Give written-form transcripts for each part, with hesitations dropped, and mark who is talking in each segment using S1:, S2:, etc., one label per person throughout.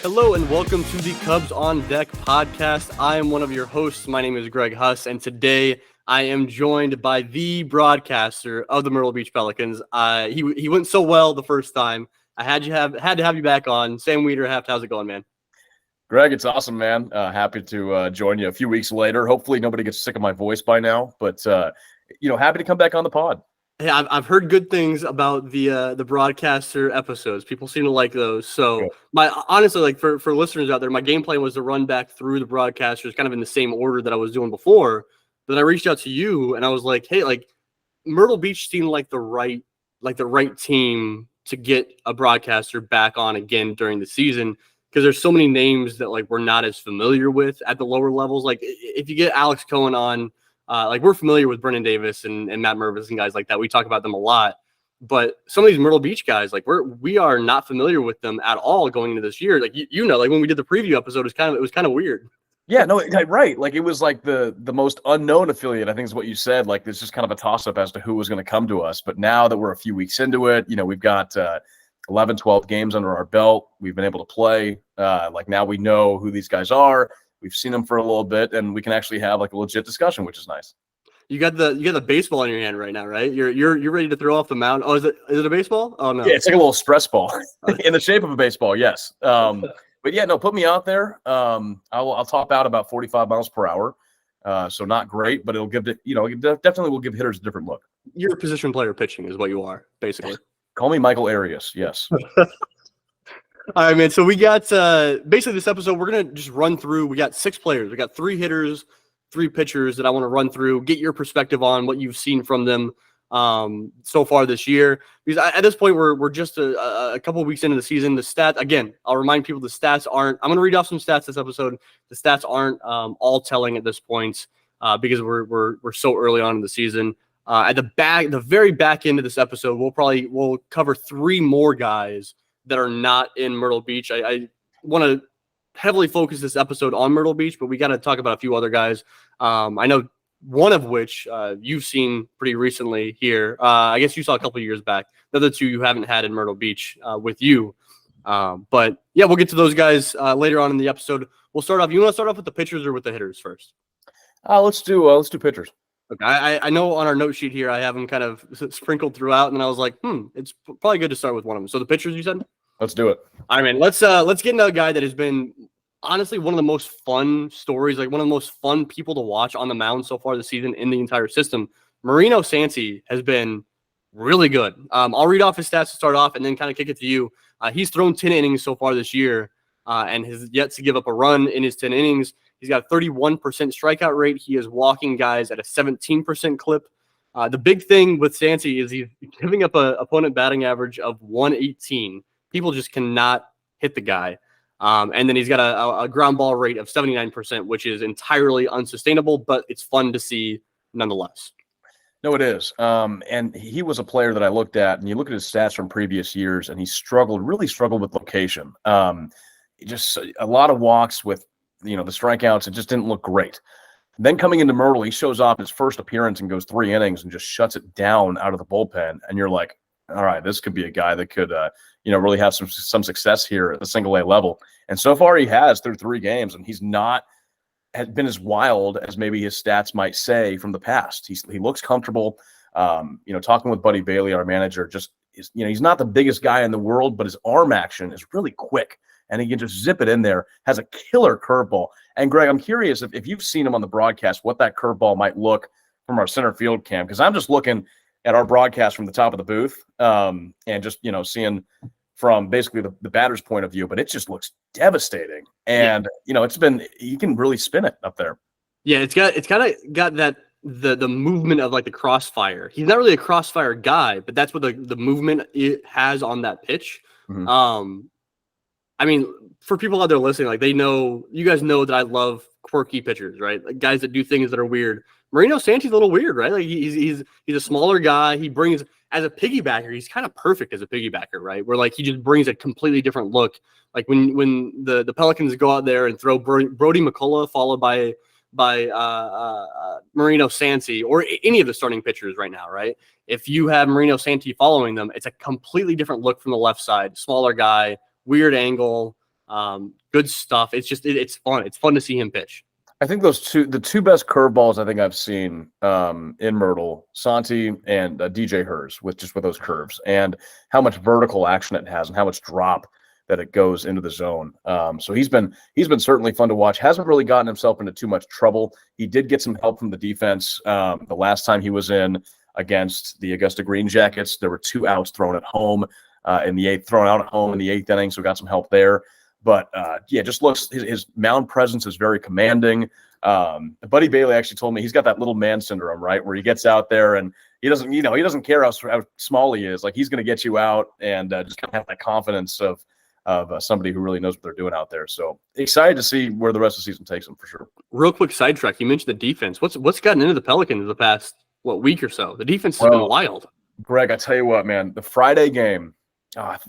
S1: Hello and welcome to the Cubs on Deck podcast. I am one of your hosts. My name is Greg Huss, and today I am joined by the broadcaster of the Myrtle Beach Pelicans. He went so well the first time. I had to have you back on. Sam Weiderhaft, how's it going, man?
S2: Greg, it's awesome, man. Happy to join you a few weeks later. Hopefully nobody gets sick of my voice by now, but happy to come back on the pod.
S1: Hey, I've heard good things about the broadcaster episodes. People seem to like those. So honestly, like for listeners out there, my game plan was to run back through the broadcasters kind of in the same order that I was doing before. But then I reached out to you and I was like, hey, like Myrtle Beach seemed like the right team to get a broadcaster back on again during the season, because there's so many names that like we're not as familiar with at the lower levels. Like if you get Alex Cohen on, like we're familiar with Brennan Davis and Matt Mervis and guys like that. We talk about them a lot, but some of these Myrtle Beach guys, like we are not familiar with them at all going into this year. Like like when we did the preview episode, it was kind of weird.
S2: Yeah, no, right. Like it was like the most unknown affiliate, I think is what you said. Like it's just kind of a toss up as to who was going to come to us. But now that we're a few weeks into it, we've got 11, 12 games under our belt. We've been able to play. Like now we know who these guys are. We've seen them for a little bit, and we can actually have like a legit discussion, which is nice.
S1: You got the baseball in your hand right now, right? You're ready to throw off the mound. Oh, is it a baseball? Oh no,
S2: yeah, it's like a little stress ball in the shape of a baseball. Yes, but yeah, no, put me out there. I'll top out about 45 miles per hour, so not great, but it'll give it. It definitely will give hitters a different look.
S1: You're a position player pitching, is what you are basically.
S2: Call me Michael Arias. Yes.
S1: All right, man. So we got basically this episode, we're going to just run through. We got 6 players. We got 3 hitters, 3 pitchers that I want to run through, get your perspective on what you've seen from them so far this year. Because at this point, we're just a couple of weeks into the season. The stats, again, I'll remind people the stats aren't – I'm going to read off some stats this episode. The stats aren't all telling at this point because we're so early on in the season. At the very back end of this episode, we'll cover 3 more guys that are not in Myrtle Beach. I want to heavily focus this episode on Myrtle Beach, but we got to talk about a few other guys. I know one of which you've seen pretty recently here. I guess you saw a couple of years back. The other 2 you haven't had in Myrtle Beach with you. But yeah, we'll get to those guys later on in the episode. We'll start off. You want to start off with the pitchers or with the hitters first?
S2: Let's do pitchers.
S1: Okay, I know on our note sheet here I have them kind of sprinkled throughout, and then I was like, it's probably good to start with one of them. So the pitchers, you said?
S2: Let's do it.
S1: All right, man. Let's get into a guy that has been honestly one of the most fun stories, like one of the most fun people to watch on the mound so far this season in the entire system. Marino Santy has been really good. I'll read off his stats to start off, and then kind of kick it to you. He's thrown 10 innings so far this year, and has yet to give up a run in his 10 innings. He's got a 31% strikeout rate. He is walking guys at a 17% clip. The big thing with Santy is he's giving up an opponent batting average of 118. People just cannot hit the guy. And then he's got a ground ball rate of 79%, which is entirely unsustainable, but it's fun to see nonetheless.
S2: No, it is. And he was a player that I looked at, and you look at his stats from previous years, and he really struggled with location. Just a lot of walks with, the strikeouts. It just didn't look great. Then coming into Myrtle, he shows off his first appearance and goes 3 innings and just shuts it down out of the bullpen. And you're like, all right, this could be a guy that could, really have some success here at the single-A level. And so far he has through 3 games, and he's not has been as wild as maybe his stats might say from the past. He looks comfortable. Talking with Buddy Bailey, our manager, he's not the biggest guy in the world, but his arm action is really quick, and he can just zip it in there. Has a killer curveball. And Greg, I'm curious if you've seen him on the broadcast, what that curveball might look from our center field cam, because I'm just looking at our broadcast from the top of the booth, and just seeing from basically the batter's point of view, but it just looks devastating. And you can really spin it up there.
S1: Yeah, it's kind of got that the movement of like the crossfire. He's not really a crossfire guy, but that's what the movement it has on that pitch. Mm-hmm. I mean, for people out there listening, like you guys know that I love quirky pitchers, right? Like guys that do things that are weird. Marino Santy's a little weird, right? Like he's a smaller guy. He brings, as a piggybacker, he's kind of perfect as a piggybacker, right? Where like he just brings a completely different look. Like when the Pelicans go out there and throw Brody McCullough followed by Marino Santy or any of the starting pitchers right now, right? If you have Marino Santy following them, it's a completely different look from the left side. Smaller guy, weird angle. Good stuff. It's just it's fun. It's fun to see him pitch.
S2: I think the two best curveballs I think I've seen in Myrtle, Santy and DJ Hers with those curves and how much vertical action it has and how much drop that it goes into the zone. So he's been certainly fun to watch. Hasn't really gotten himself into too much trouble. He did get some help from the defense the last time he was in against the Augusta Green Jackets. There were 2 outs thrown at home in the 8th, thrown out at home in the 8th inning, so got some help there. But just looks his mound presence is very commanding. Buddy Bailey actually told me he's got that little man syndrome, right, where he gets out there and he doesn't care how small he is. Like he's going to get you out and just kind of have that confidence of somebody who really knows what they're doing out there. So excited to see where the rest of the season takes him for sure.
S1: Real quick sidetrack. You mentioned the defense. What's gotten into the Pelicans the past week or so? The defense has been wild.
S2: Greg, I tell you what, man, the Friday game.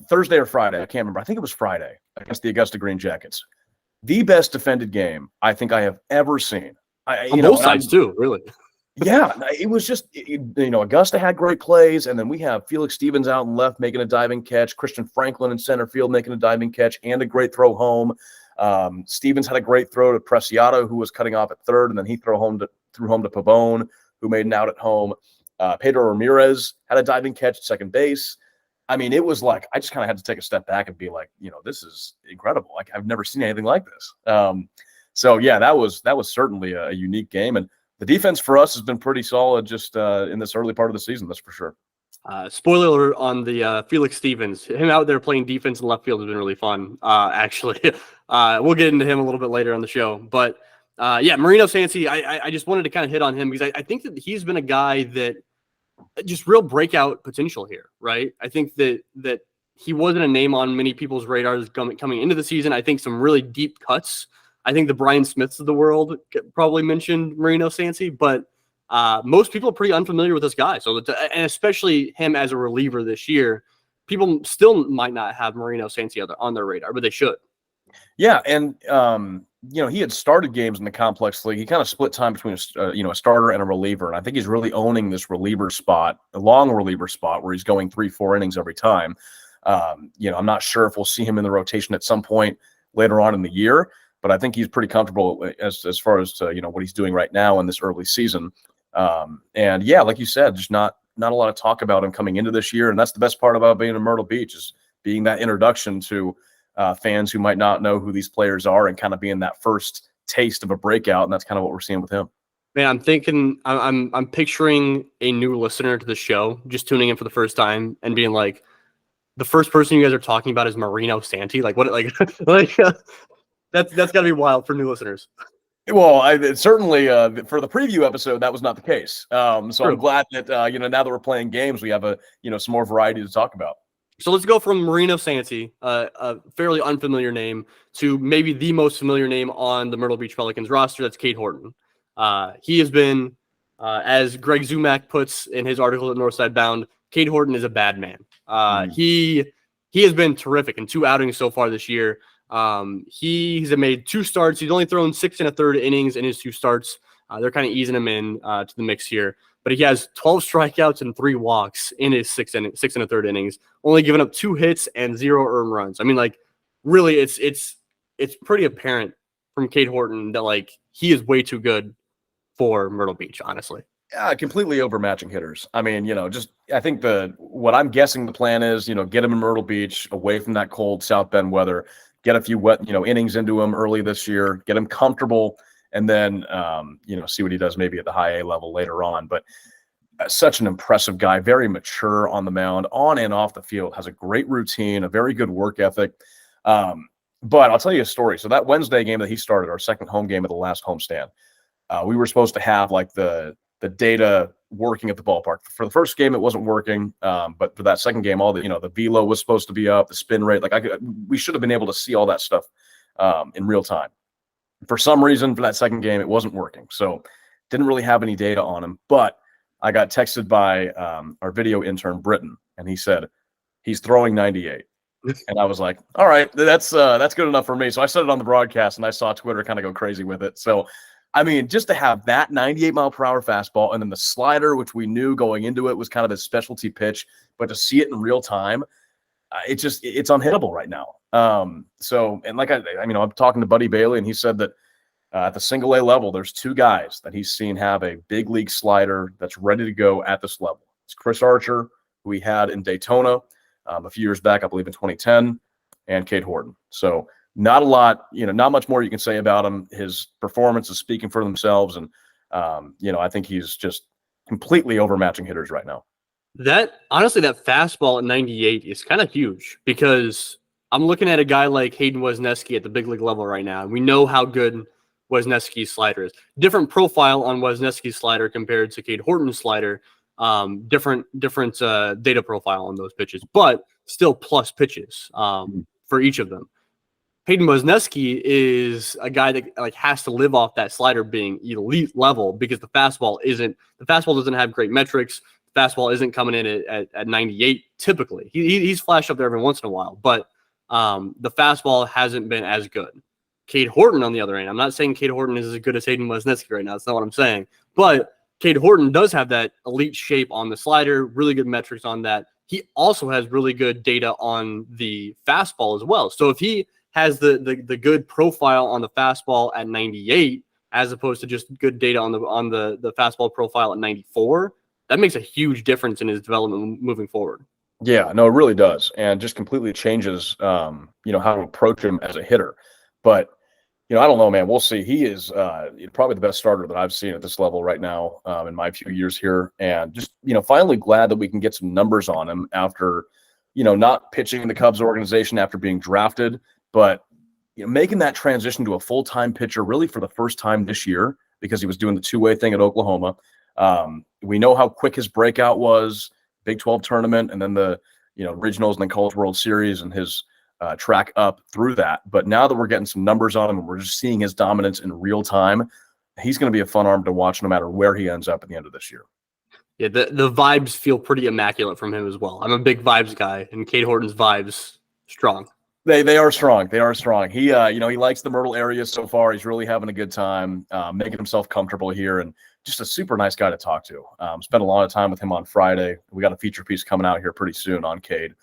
S2: Thursday or Friday, I can't remember. I think it was Friday against the Augusta Green Jackets. The best defended game I think I have ever seen.
S1: On both sides too, really.
S2: Yeah, it was just Augusta had great plays, and then we have Felix Stevens out and left making a diving catch, Cristian Franklin in center field making a diving catch and a great throw home. Stevens had a great throw to Preciado, who was cutting off at third, and then he threw home to Pavone, who made an out at home. Pedro Ramirez had a diving catch at second base. I mean, it was like I just kind of had to take a step back and be like, this is incredible. Like I've never seen anything like this. So yeah, that was certainly a unique game, and the defense for us has been pretty solid just in this early part of the season. That's for sure.
S1: Spoiler alert on the Felix Stevens. Him out there playing defense in left field has been really fun. Actually, we'll get into him a little bit later on the show, but Marino Santy. I just wanted to kind of hit on him because I think that he's been a guy that. Just real breakout potential here, right? I think that he wasn't a name on many people's radars coming into the season. I think some really deep cuts. I think the Brian Smiths of the world probably mentioned Marino Santy, but most people are pretty unfamiliar with this guy. So, and especially him as a reliever this year, people still might not have Marino Santy on their radar, but they should. Yeah,
S2: and he had started games in the complex league. He kind of split time between a starter and a reliever, and I think he's really owning this reliever spot, a long reliever spot where he's going 3-4 innings every time. I'm not sure if we'll see him in the rotation at some point later on in the year, but I think he's pretty comfortable as far as what he's doing right now in this early season. And yeah, like you said, just not a lot of talk about him coming into this year, and that's the best part about being in Myrtle Beach is being that introduction to fans who might not know who these players are and kind of being that first taste of a breakout. And that's kind of what we're seeing with him.
S1: Man, I'm thinking, I'm picturing a new listener to the show, just tuning in for the first time and being like, the first person you guys are talking about is Marino Santy. Like what, that's gotta be wild for new listeners.
S2: Well, certainly for the preview episode, that was not the case. So
S1: True.
S2: I'm glad that, now that we're playing games, we have some more variety to talk about.
S1: So let's go from Marino Santy, a fairly unfamiliar name, to maybe the most familiar name on the Myrtle Beach Pelicans roster. That's Cade Horton. He has been, as Greg Zumak puts in his article at Northside Bound, Cade Horton is a bad man. He has been terrific in 2 outings so far this year. He's made 2 starts. He's only thrown 6 1/3 innings in his 2 starts. They're kind of easing him in to the mix here. But he has 12 strikeouts and 3 walks in his 6 1/3 innings, only giving up 2 hits and 0 earned runs. I mean, really, it's pretty apparent from Cade Horton that he is way too good for Myrtle Beach, honestly.
S2: Yeah, completely overmatching hitters. I mean, I think what I'm guessing the plan is, get him in Myrtle Beach, away from that cold South Bend weather, get a few wet, innings into him early this year, get him comfortable. And then, see what he does maybe at the high A level later on. But such an impressive guy, very mature on the mound, on and off the field, has a great routine, a very good work ethic. But I'll tell you a story. So that Wednesday game that he started, our second home game of the last homestand, we were supposed to have the data working at the ballpark. For the first game, it wasn't working. But for that second game, all the velo was supposed to be up, the spin rate. We should have been able to see all that stuff in real time. For some reason, for that second game, it wasn't working. So didn't really have any data on him. But I got texted by our video intern, Britton, and he said, he's throwing 98. And I was like, all right, that's good enough for me. So I said it on the broadcast, and I saw Twitter kind of go crazy with it. So, I mean, just to have that 98-mile-per-hour fastball and then the slider, which we knew going into it was kind of his specialty pitch, but to see it in real time, it's unhittable right now. So, and like I'm talking to Buddy Bailey, and he said that at the single A level, there's two guys that he's seen have a big league slider that's ready to go at this level. It's Chris Archer, who we had in Daytona a few years back, I believe in 2010, and Cade Horton. So not a lot, not much more you can say about him. His performance is speaking for themselves, and I think he's just completely overmatching hitters right now.
S1: That fastball at 98 is kind of huge, because I'm looking at a guy like Hayden Wesneski at the big league level right now. We know how good Wesneski's slider is. Different profile on Wesneski's slider compared to Cade Horton's slider. Different data profile on those pitches, but still plus pitches for each of them. Hayden Wesneski is a guy that has to live off that slider being elite level, because the fastball doesn't have great metrics. The fastball isn't coming in at 98 typically. He's flashed up there every once in a while, but the fastball hasn't been as good. Cade Horton, on the other hand, I'm not saying Cade Horton is as good as Hayden Wesneski right now. That's not what I'm saying. But Cade Horton does have that elite shape on the slider, really good metrics on that. He also has really good data on the fastball as well. So if he has the good profile on the fastball at 98, as opposed to just good data on the fastball profile at 94, that makes a huge difference in his development moving forward.
S2: Yeah, no, it really does, and just completely changes, how to approach him as a hitter. But I don't know, man. We'll see. He is probably the best starter that I've seen at this level right now in my few years here, and just finally glad that we can get some numbers on him after, not pitching in the Cubs organization after being drafted, but making that transition to a full-time pitcher really for the first time this year, because he was doing the two-way thing at Oklahoma. We know how quick his breakout was, Big 12 tournament, and then the regionals and then College World Series, and his track up through that. But now that we're getting some numbers on him and we're just seeing his dominance in real time, he's going to be a fun arm to watch no matter where he ends up at the end of this year.
S1: Yeah, the vibes feel pretty immaculate from him as well. I'm a big vibes guy, and Cade Horton's vibes strong.
S2: They are strong. They are strong. He he likes the Myrtle area so far. He's really having a good time, making himself comfortable here, and just a super nice guy to talk to. Spent a lot of time with him on Friday. We got a feature piece coming out here pretty soon on Cade,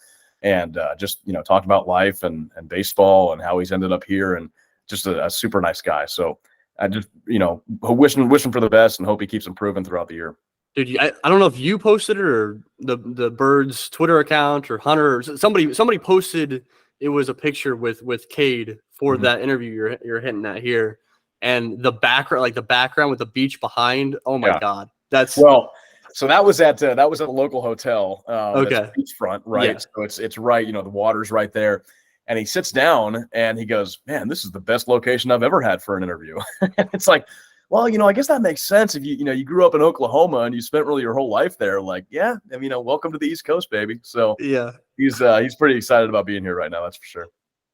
S2: and just talked about life and baseball and how he's ended up here, and just a super nice guy. So I just wish him for the best and hope he keeps improving throughout the year.
S1: Dude, I don't know if you posted it or the Birds Twitter account or Hunter or somebody posted. It was a picture with Cade for that interview you're hinting at here, and the background with the beach behind. Oh my God, that's
S2: So that was at a local hotel.
S1: Okay,
S2: beachfront, right? Yeah. So it's right. The water's right there, and he sits down and he goes, "Man, this is the best location I've ever had for an interview." And it's like, well, I guess that makes sense if you grew up in Oklahoma and you spent really your whole life there. Like, yeah, welcome to the East Coast, baby. So
S1: yeah.
S2: He's pretty excited about being here right now. That's for sure.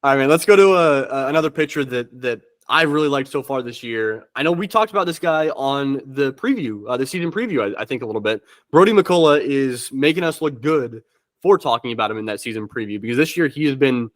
S1: All right, man. Let's go to another pitcher that I really liked so far this year. I know we talked about this guy on the preview, the season preview. I think a little bit. Brody McCullough is making us look good for talking about him in that season preview, because this year he has been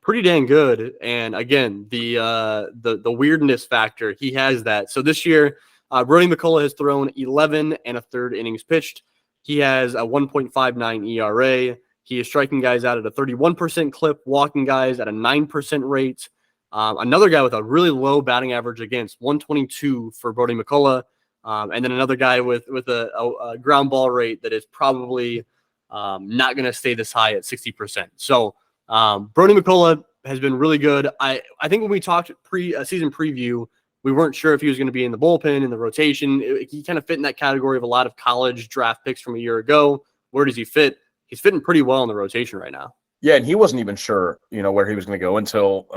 S1: pretty dang good. And again, the weirdness factor, he has that. So this year, Brody McCullough has thrown 11 1/3 innings pitched. He has a 1.59 ERA. He is striking guys out at a 31% clip, walking guys at a 9% rate. Another guy with a really low batting average against, 122 for Brody McCullough. And then another guy with a ground ball rate that is probably not going to stay this high at 60%. So Brody McCullough has been really good. I think when we talked season preview, we weren't sure if he was going to be in the bullpen, in the rotation. He kind of fit in that category of a lot of college draft picks from a year ago. Where does he fit? He's fitting pretty well in the rotation right now.
S2: Yeah, and he wasn't even sure, where he was going to go until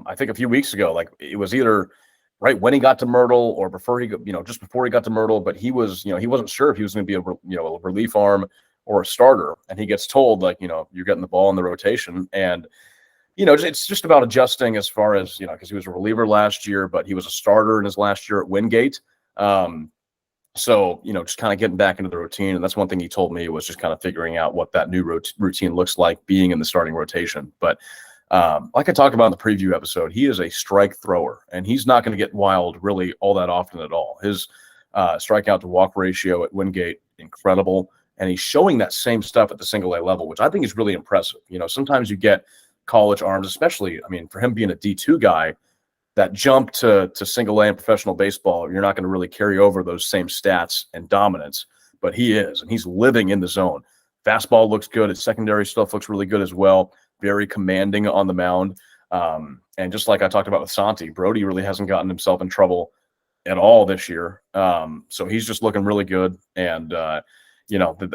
S2: I think a few weeks ago. Like, it was either right when he got to Myrtle or before just before he got to Myrtle. But he was, he wasn't sure if he was going to be a relief arm or a starter. And he gets told, like, you're getting the ball in the rotation, and it's just about adjusting as far as because he was a reliever last year, but he was a starter in his last year at Wingate. So, just kind of getting back into the routine. And that's one thing he told me, was just kind of figuring out what that new routine looks like being in the starting rotation. But like I talked about in the preview episode, he is a strike thrower, and he's not going to get wild really all that often at all. His strikeout to walk ratio at Wingate, incredible. and he's showing that same stuff at the single A level, which I think is really impressive. Sometimes you get college arms, especially, for him being a D2 guy, that jump to single A in professional baseball, you're not going to really carry over those same stats and dominance, but he is, and he's living in the zone. Fastball looks good. His secondary stuff looks really good as well. Very commanding on the mound. And just like I talked about with Santy, Brody really hasn't gotten himself in trouble at all this year. So he's just looking really good. And, I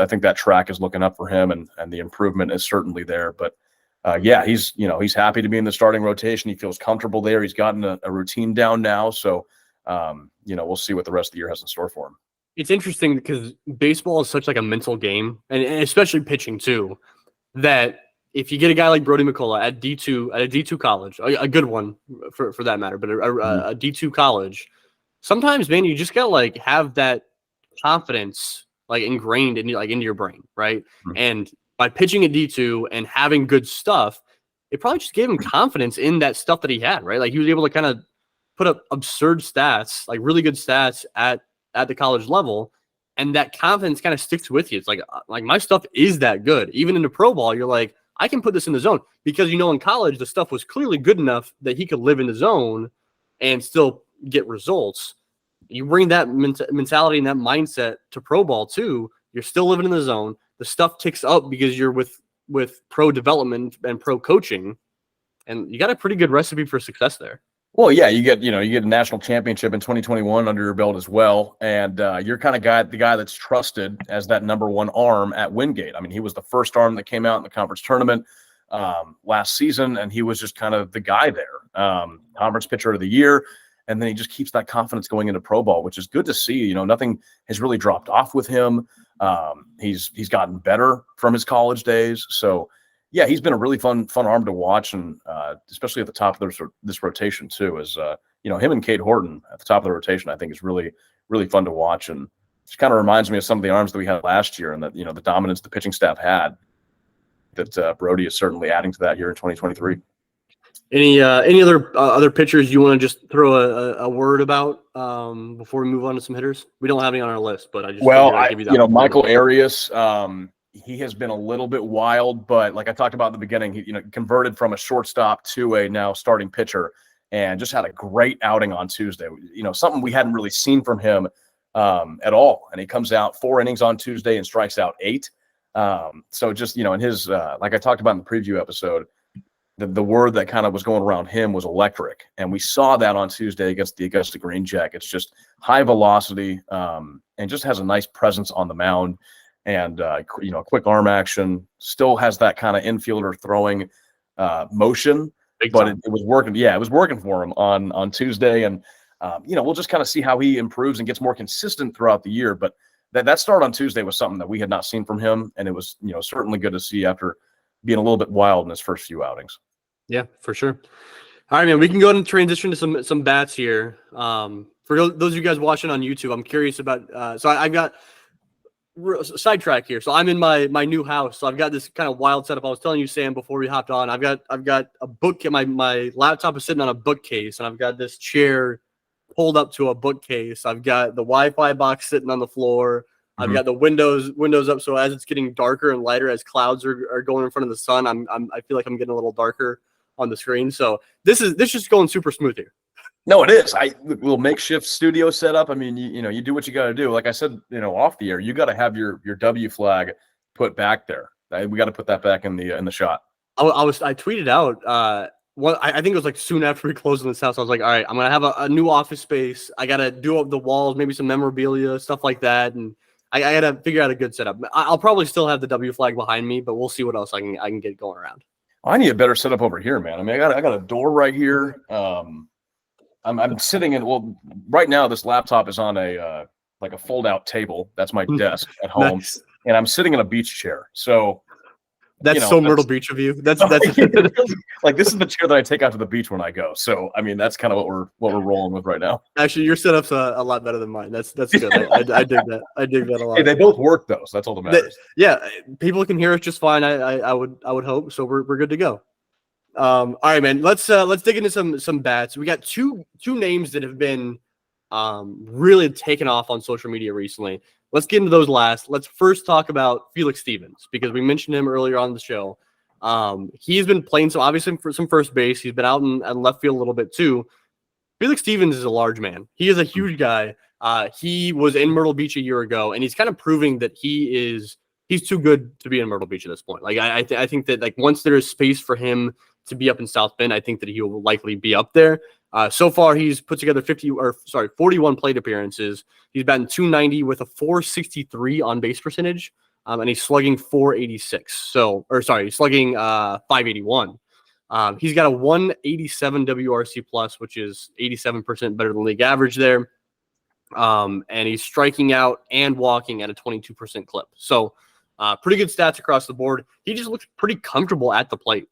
S2: think that track is looking up for him, and the improvement is certainly there. But he's happy to be in the starting rotation. He feels comfortable there. He's gotten a routine down now. So, we'll see what the rest of the year has in store for him.
S1: It's interesting because baseball is such like a mental game, and especially pitching too, that if you get a guy like Brody McCullough at a D2 college, a good one for that matter, but a D2 college, sometimes, man, you just gotta like have that confidence like ingrained into your brain, right? Mm-hmm. And by pitching at D2 and having good stuff, it probably just gave him confidence in that stuff that he had, right? Like he was able to kind of put up absurd stats, like really good stats at the college level, and that confidence kind of sticks with you. It's like my stuff is that good. Even in the pro ball, you're like, I can put this in the zone, because in college the stuff was clearly good enough that he could live in the zone and still get results. You bring that mentality and that mindset to pro ball too. You're still living in the zone. The stuff ticks up because you're with pro development and pro coaching, and you got a pretty good recipe for success there.
S2: Well, yeah, you get a national championship in 2021 under your belt as well, and you're kind of the guy that's trusted as that number one arm at Wingate. He was the first arm that came out in the conference tournament last season, and he was just kind of the guy there, conference pitcher of the year, and then he just keeps that confidence going into pro ball, which is good to see. Nothing has really dropped off with him. He's gotten better from his college days, so. Yeah, he's been a really fun arm to watch, and especially at the top of this rotation too. Is him and Cade Horton at the top of the rotation, I think is really, really fun to watch, and it kind of reminds me of some of the arms that we had last year, and that the dominance the pitching staff had. That Brody is certainly adding to that here in 2023.
S1: Any other pitchers you want to just throw a word about before we move on to some hitters? We don't have any on our list, but I just
S2: give you that. Michael Arias. He has been a little bit wild, but like I talked about in the beginning, he converted from a shortstop to a now starting pitcher, and just had a great outing on Tuesday. Something we hadn't really seen from him at all. And he comes out 4 innings on Tuesday and strikes out 8. So just in his like I talked about in the preview episode, the word that kind of was going around him was electric, and we saw that on Tuesday against the Augusta Green Jackets. Just high velocity, and just has a nice presence on the mound. And quick arm action, still has that kind of infielder throwing motion, but it was working. Yeah, it was working for him on Tuesday, and we'll just kind of see how he improves and gets more consistent throughout the year. But that start on Tuesday was something that we had not seen from him, and it was certainly good to see after being a little bit wild in his first few outings.
S1: Yeah, for sure. All right, man, we can go and transition to some bats here. For those of you guys watching on YouTube, I'm curious about. So I've got. Sidetrack here. So I'm in my new house. So I've got this kind of wild setup. I was telling you, Sam, before we hopped on. I've got a book. My laptop is sitting on a bookcase, and I've got this chair pulled up to a bookcase. I've got the Wi-Fi box sitting on the floor. Mm-hmm. I've got the windows up. So as it's getting darker and lighter, as clouds are going in front of the sun, I feel like I'm getting a little darker on the screen. So this is just going super smooth here.
S2: No, it is. Little makeshift studio setup. You do what you got to do. Like I said, off the air, you got to have your W flag put back there. We got to put that back in the shot.
S1: I tweeted out. I think it was like soon after we closed in this house. I was like, all right, I'm gonna have a new office space. I gotta do up the walls, maybe some memorabilia, stuff like that, and I gotta figure out a good setup. I'll probably still have the W flag behind me, but we'll see what else I can get going around.
S2: I need a better setup over here, man. I got a door right here. I'm sitting in, right now this laptop is on a fold out table. That's my desk at home. Nice. And I'm sitting in a beach chair. So
S1: that's Myrtle Beach of you. That's
S2: like this is the chair that I take out to the beach when I go. So that's kind of what we're rolling with right now.
S1: Actually, your setup's a lot better than mine. That's good. I dig that. I dig that a lot.
S2: Hey, they both work though, so that's all that matters.
S1: People can hear us just fine. I would hope so. We're good to go. All right, man. Let's dig into some bats. We got two names that have been really taken off on social media recently. Let's get into those last. Let's first talk about Felix Stevens, because we mentioned him earlier on the show. He's been playing obviously for some first base. He's been out in left field a little bit too. Felix Stevens is a large man. He is a huge guy. He was in Myrtle Beach a year ago, and he's kind of proving that he's too good to be in Myrtle Beach at this point. Like I think that like once there is space for him to be up in South Bend, I think that he will likely be up there. So far, he's put together 41 plate appearances. He's batting .290 with a .463 on base percentage, and he's slugging .486. He's slugging .581. He's got a 187 WRC plus, which is 87% better than league average there. And he's striking out and walking at a 22% clip. So pretty good stats across the board. He just looks pretty comfortable at the plate.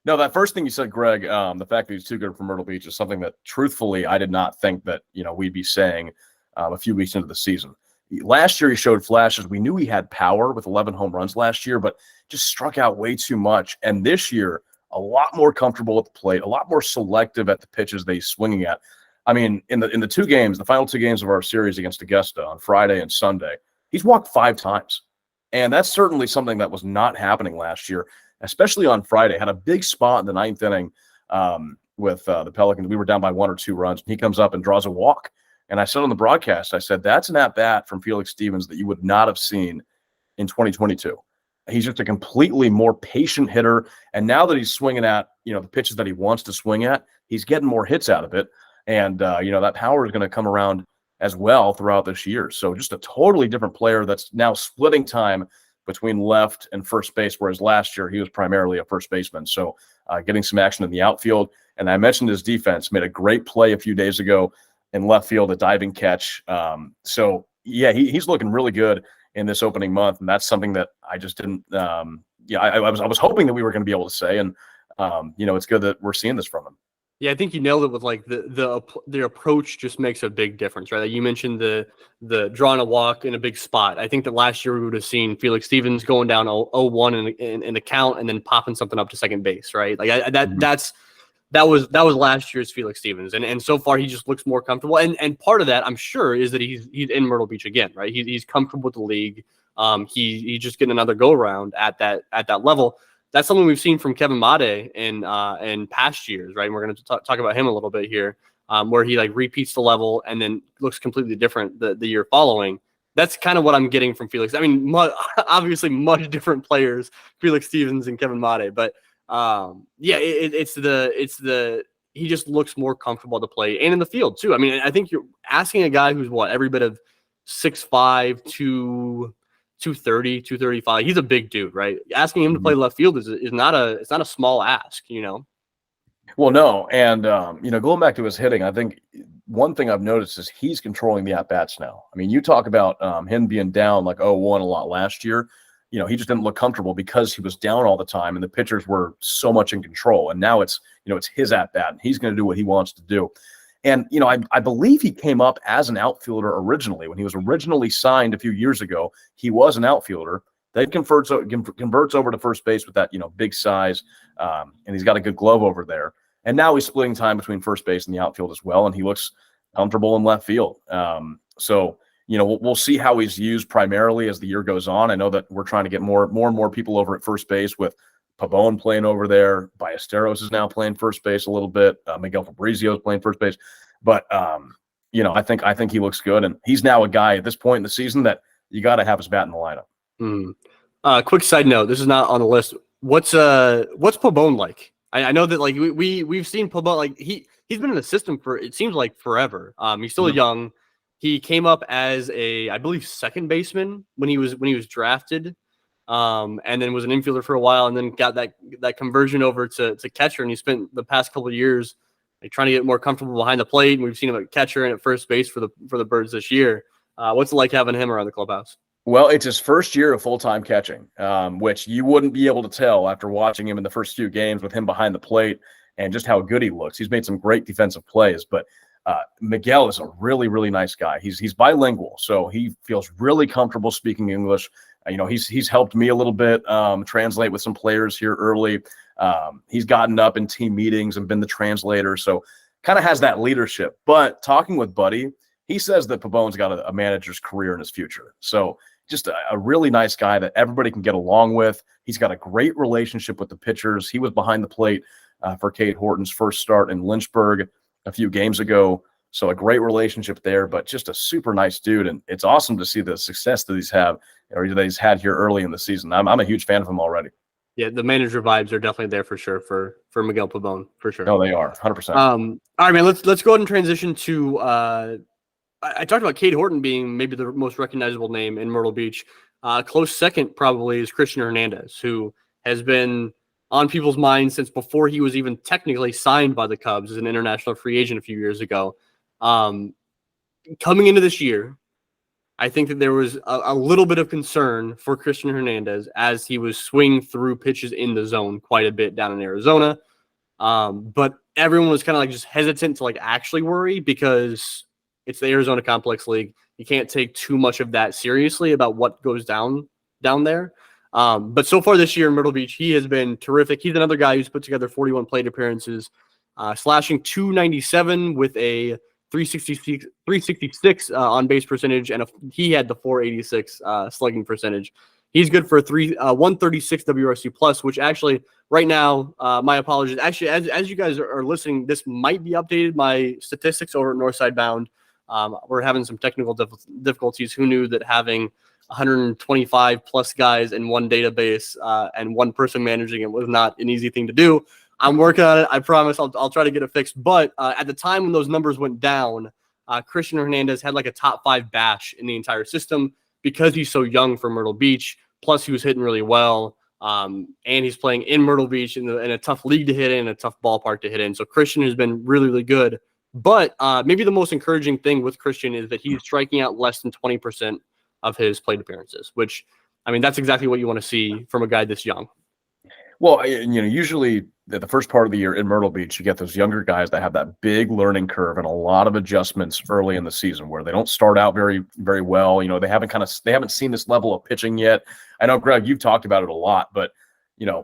S2: No, that first thing you said, Greg, the fact that he's too good for Myrtle Beach is something that, truthfully, I did not think that we'd be saying a few weeks into the season. Last year, he showed flashes. We knew he had power with 11 home runs last year, but just struck out way too much. And this year, a lot more comfortable at the plate, a lot more selective at the pitches that he's swinging at. I mean, in the two games, the final two games of our series against Augusta on Friday and Sunday, he's walked 5 times. And that's certainly something that was not happening last year, especially on Friday. Had a big spot in the 9th inning with the Pelicans. We were down by 1 or 2 runs. And he comes up and draws a walk. And I said on the broadcast, I said, that's an at-bat from Felix Stevens that you would not have seen in 2022. He's just a completely more patient hitter. And now that he's swinging at, the pitches that he wants to swing at, he's getting more hits out of it. And, that power is going to come around as well throughout this year. So just a totally different player that's now splitting time between left and first base, whereas last year he was primarily a first baseman. So getting some action in the outfield. And I mentioned his defense, made a great play a few days ago in left field, a diving catch. He's looking really good in this opening month. And that's something that I just didn't, I was hoping that we were going to be able to say. And, it's good that we're seeing this from him.
S1: Yeah, I think you nailed it with like the approach just makes a big difference, right? Like you mentioned the drawing a walk in a big spot. I think that last year we would have seen Felix Stevens going down 0-1 in the count and then popping something up to second base, right? Like that was last year's Felix Stevens, and so far he just looks more comfortable. And part of that, I'm sure, is that he's in Myrtle Beach again, right? He's comfortable with the league. He's just getting another go around at that level. That's something we've seen from Kevin Made in past years, right? And we're going to talk about him a little bit here, where he like repeats the level and then looks completely different the year following. That's kind of what I'm getting from Felix. I mean, obviously much different players, Felix Stevens and Kevin Made, but it's the he just looks more comfortable to play and in the field too. I mean, I think you're asking a guy who's every bit of 6'5", 230, 235. He's a big dude, right? Asking him to play left field is not a small ask,
S2: Well, no. And, going back to his hitting, I think one thing I've noticed is he's controlling the at-bats now. I mean, you talk about him being down like 0-1 a lot last year. He just didn't look comfortable because he was down all the time and the pitchers were so much in control. And now it's his at-bat and he's going to do what he wants to do. And, I believe he came up as an outfielder originally. When he was originally signed a few years ago, he was an outfielder. Then converts over to first base with that, big size. And he's got a good glove over there. And now he's splitting time between first base and the outfield as well. And he looks comfortable in left field. We'll see how he's used primarily as the year goes on. I know that we're trying to get more and more people over at first base with Pabon playing over there. Ballesteros is now playing first base a little bit. Miguel Fabrizio is playing first base. But, I think he looks good. And he's now a guy at this point in the season that you got to have his bat in the lineup.
S1: Quick side note. This is not on the list. What's Pabon like? I know that like we've seen Pabon, like he's been in the system for, it seems like forever. He's still young. He came up as I believe second baseman when he was drafted. And then was an infielder for a while, and then got that conversion over to catcher. And he spent the past couple of years like trying to get more comfortable behind the plate. And we've seen him at catcher and at first base for the Birds this year. What's it like having him around the clubhouse?
S2: Well, it's his first year of full-time catching, which you wouldn't be able to tell after watching him in the first few games with him behind the plate and just how good he looks. He's made some great defensive plays, but Miguel is a really, really nice guy. He's bilingual, so he feels really comfortable speaking English. He's helped me a little bit translate with some players here early. He's gotten up in team meetings and been the translator. So kind of has that leadership. But talking with Buddy, he says that Pabon's got a manager's career in his future. So just a really nice guy that everybody can get along with. He's got a great relationship with the pitchers. He was behind the plate for Cade Horton's first start in Lynchburg a few games ago. So a great relationship there, but just a super nice dude. And it's awesome to see the success that he's had here early in the season. I'm a huge fan of him already.
S1: Yeah, the manager vibes are definitely there for sure for Miguel Pabon, for sure.
S2: No, they are 100%.
S1: All right, man. Let's go ahead and transition to. I talked about Cade Horton being maybe the most recognizable name in Myrtle Beach. Close second probably is Cristian Hernandez, who has been on people's minds since before he was even technically signed by the Cubs as an international free agent a few years ago. Coming into this year, I think that there was a little bit of concern for Cristian Hernandez as he was swinging through pitches in the zone quite a bit down in Arizona. But everyone was kind of like just hesitant to like actually worry because it's the Arizona Complex League. You can't take too much of that seriously about what goes down there. But so far this year in Myrtle Beach, he has been terrific. He's another guy who's put together 41 plate appearances, slashing .297 with a 366 on base percentage, and he had the 486 slugging percentage. He's good for 136 WRC plus, which actually right now, my apologies. Actually, as you guys are listening, this might be updated. My statistics over at Northside Bound, we're having some technical difficulties. Who knew that having 125 plus guys in one database and one person managing it was not an easy thing to do. I'm working on it. I promise I'll try to get it fixed. But at the time when those numbers went down, Cristian Hernandez had like a top 5 bash in the entire system because he's so young for Myrtle Beach. Plus, he was hitting really well. And he's playing in Myrtle Beach in a tough league to hit in, a tough ballpark to hit in. So Cristian has been really, really good. But maybe the most encouraging thing with Cristian is that he's striking out less than 20% of his plate appearances, which, I mean, that's exactly what you want to see from a guy this young.
S2: Well, usually the first part of the year in Myrtle Beach, you get those younger guys that have that big learning curve and a lot of adjustments early in the season where they don't start out very, very well. They haven't seen this level of pitching yet. I know, Greg, you've talked about it a lot, but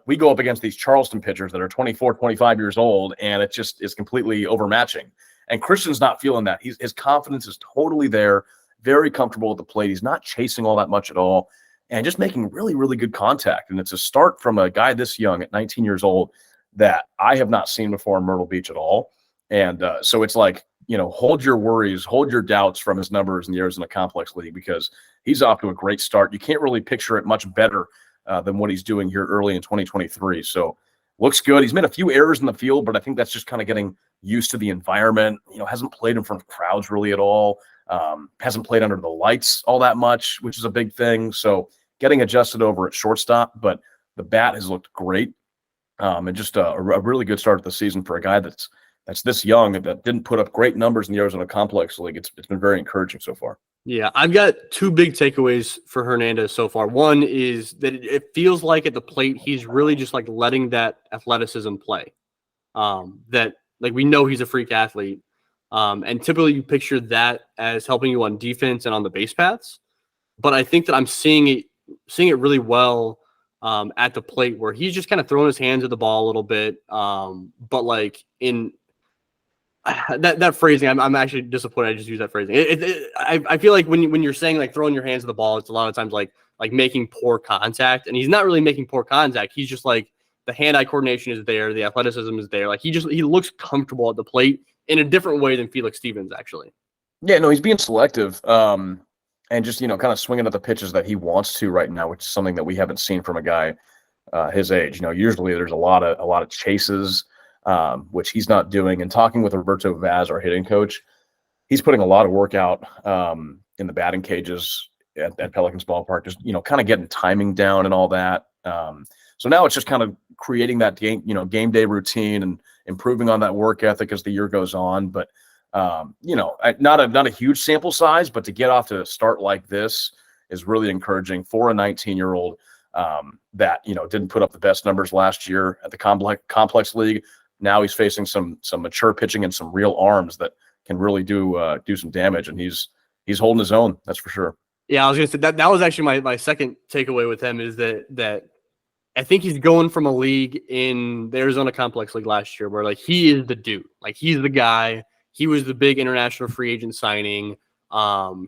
S2: we go up against these Charleston pitchers that are 24, 25 years old, and it just is completely overmatching. And Cristian's not feeling that. His confidence is totally there, very comfortable at the plate. He's not chasing all that much at all, and just making really, really good contact. And it's a start from a guy this young at 19 years old that I have not seen before in Myrtle Beach at all. And so it's like, hold your worries, hold your doubts from his numbers in the Arizona Complex League, because he's off to a great start. You can't really picture it much better than what he's doing here early in 2023. So looks good. He's made a few errors in the field, but I think that's just kind of getting used to the environment. Hasn't played in front of crowds really at all. Hasn't played under the lights all that much, which is a big thing. So getting adjusted over at shortstop, but the bat has looked great. And just a really good start of the season for a guy that's this young and that didn't put up great numbers in the Arizona Complex League. It's been very encouraging so far. Yeah,
S1: I've got 2 big takeaways for Hernandez so far. One is that it feels like at the plate, he's really just like letting that athleticism play. That like we know he's a freak athlete. And typically you picture that as helping you on defense and on the base paths. But I think that I'm seeing it really well at the plate where he's just kind of throwing his hands at the ball a little bit. But like in that phrasing, I'm actually disappointed I just used that phrasing. I feel like when you're saying like throwing your hands at the ball, it's a lot of times like making poor contact, and he's not really making poor contact. He's just like the hand-eye coordination is there, the athleticism is there. Like he looks comfortable at the plate in a different way than Felix Stevens actually.
S2: Yeah, no, he's being selective. And just, kind of swinging at the pitches that he wants to right now, which is something that we haven't seen from a guy his age. Usually there's a lot of chases, which he's not doing. And talking with Roberto Vaz, our hitting coach, he's putting a lot of work out in the batting cages at Pelicans ballpark, just, kind of getting timing down and all that. So now it's just kind of creating that game day routine and improving on that work ethic as the year goes on. But not a huge sample size, but to get off to a start like this is really encouraging for a 19-year-old that didn't put up the best numbers last year at the complex league. Now he's facing some mature pitching and some real arms that can really do some damage, and he's holding his own. That's for sure.
S1: Yeah, I was gonna say that was actually my second takeaway with him is that I think he's going from a league in the Arizona Complex League last year where like he is the dude. Like he's the guy. He was the big international free agent signing.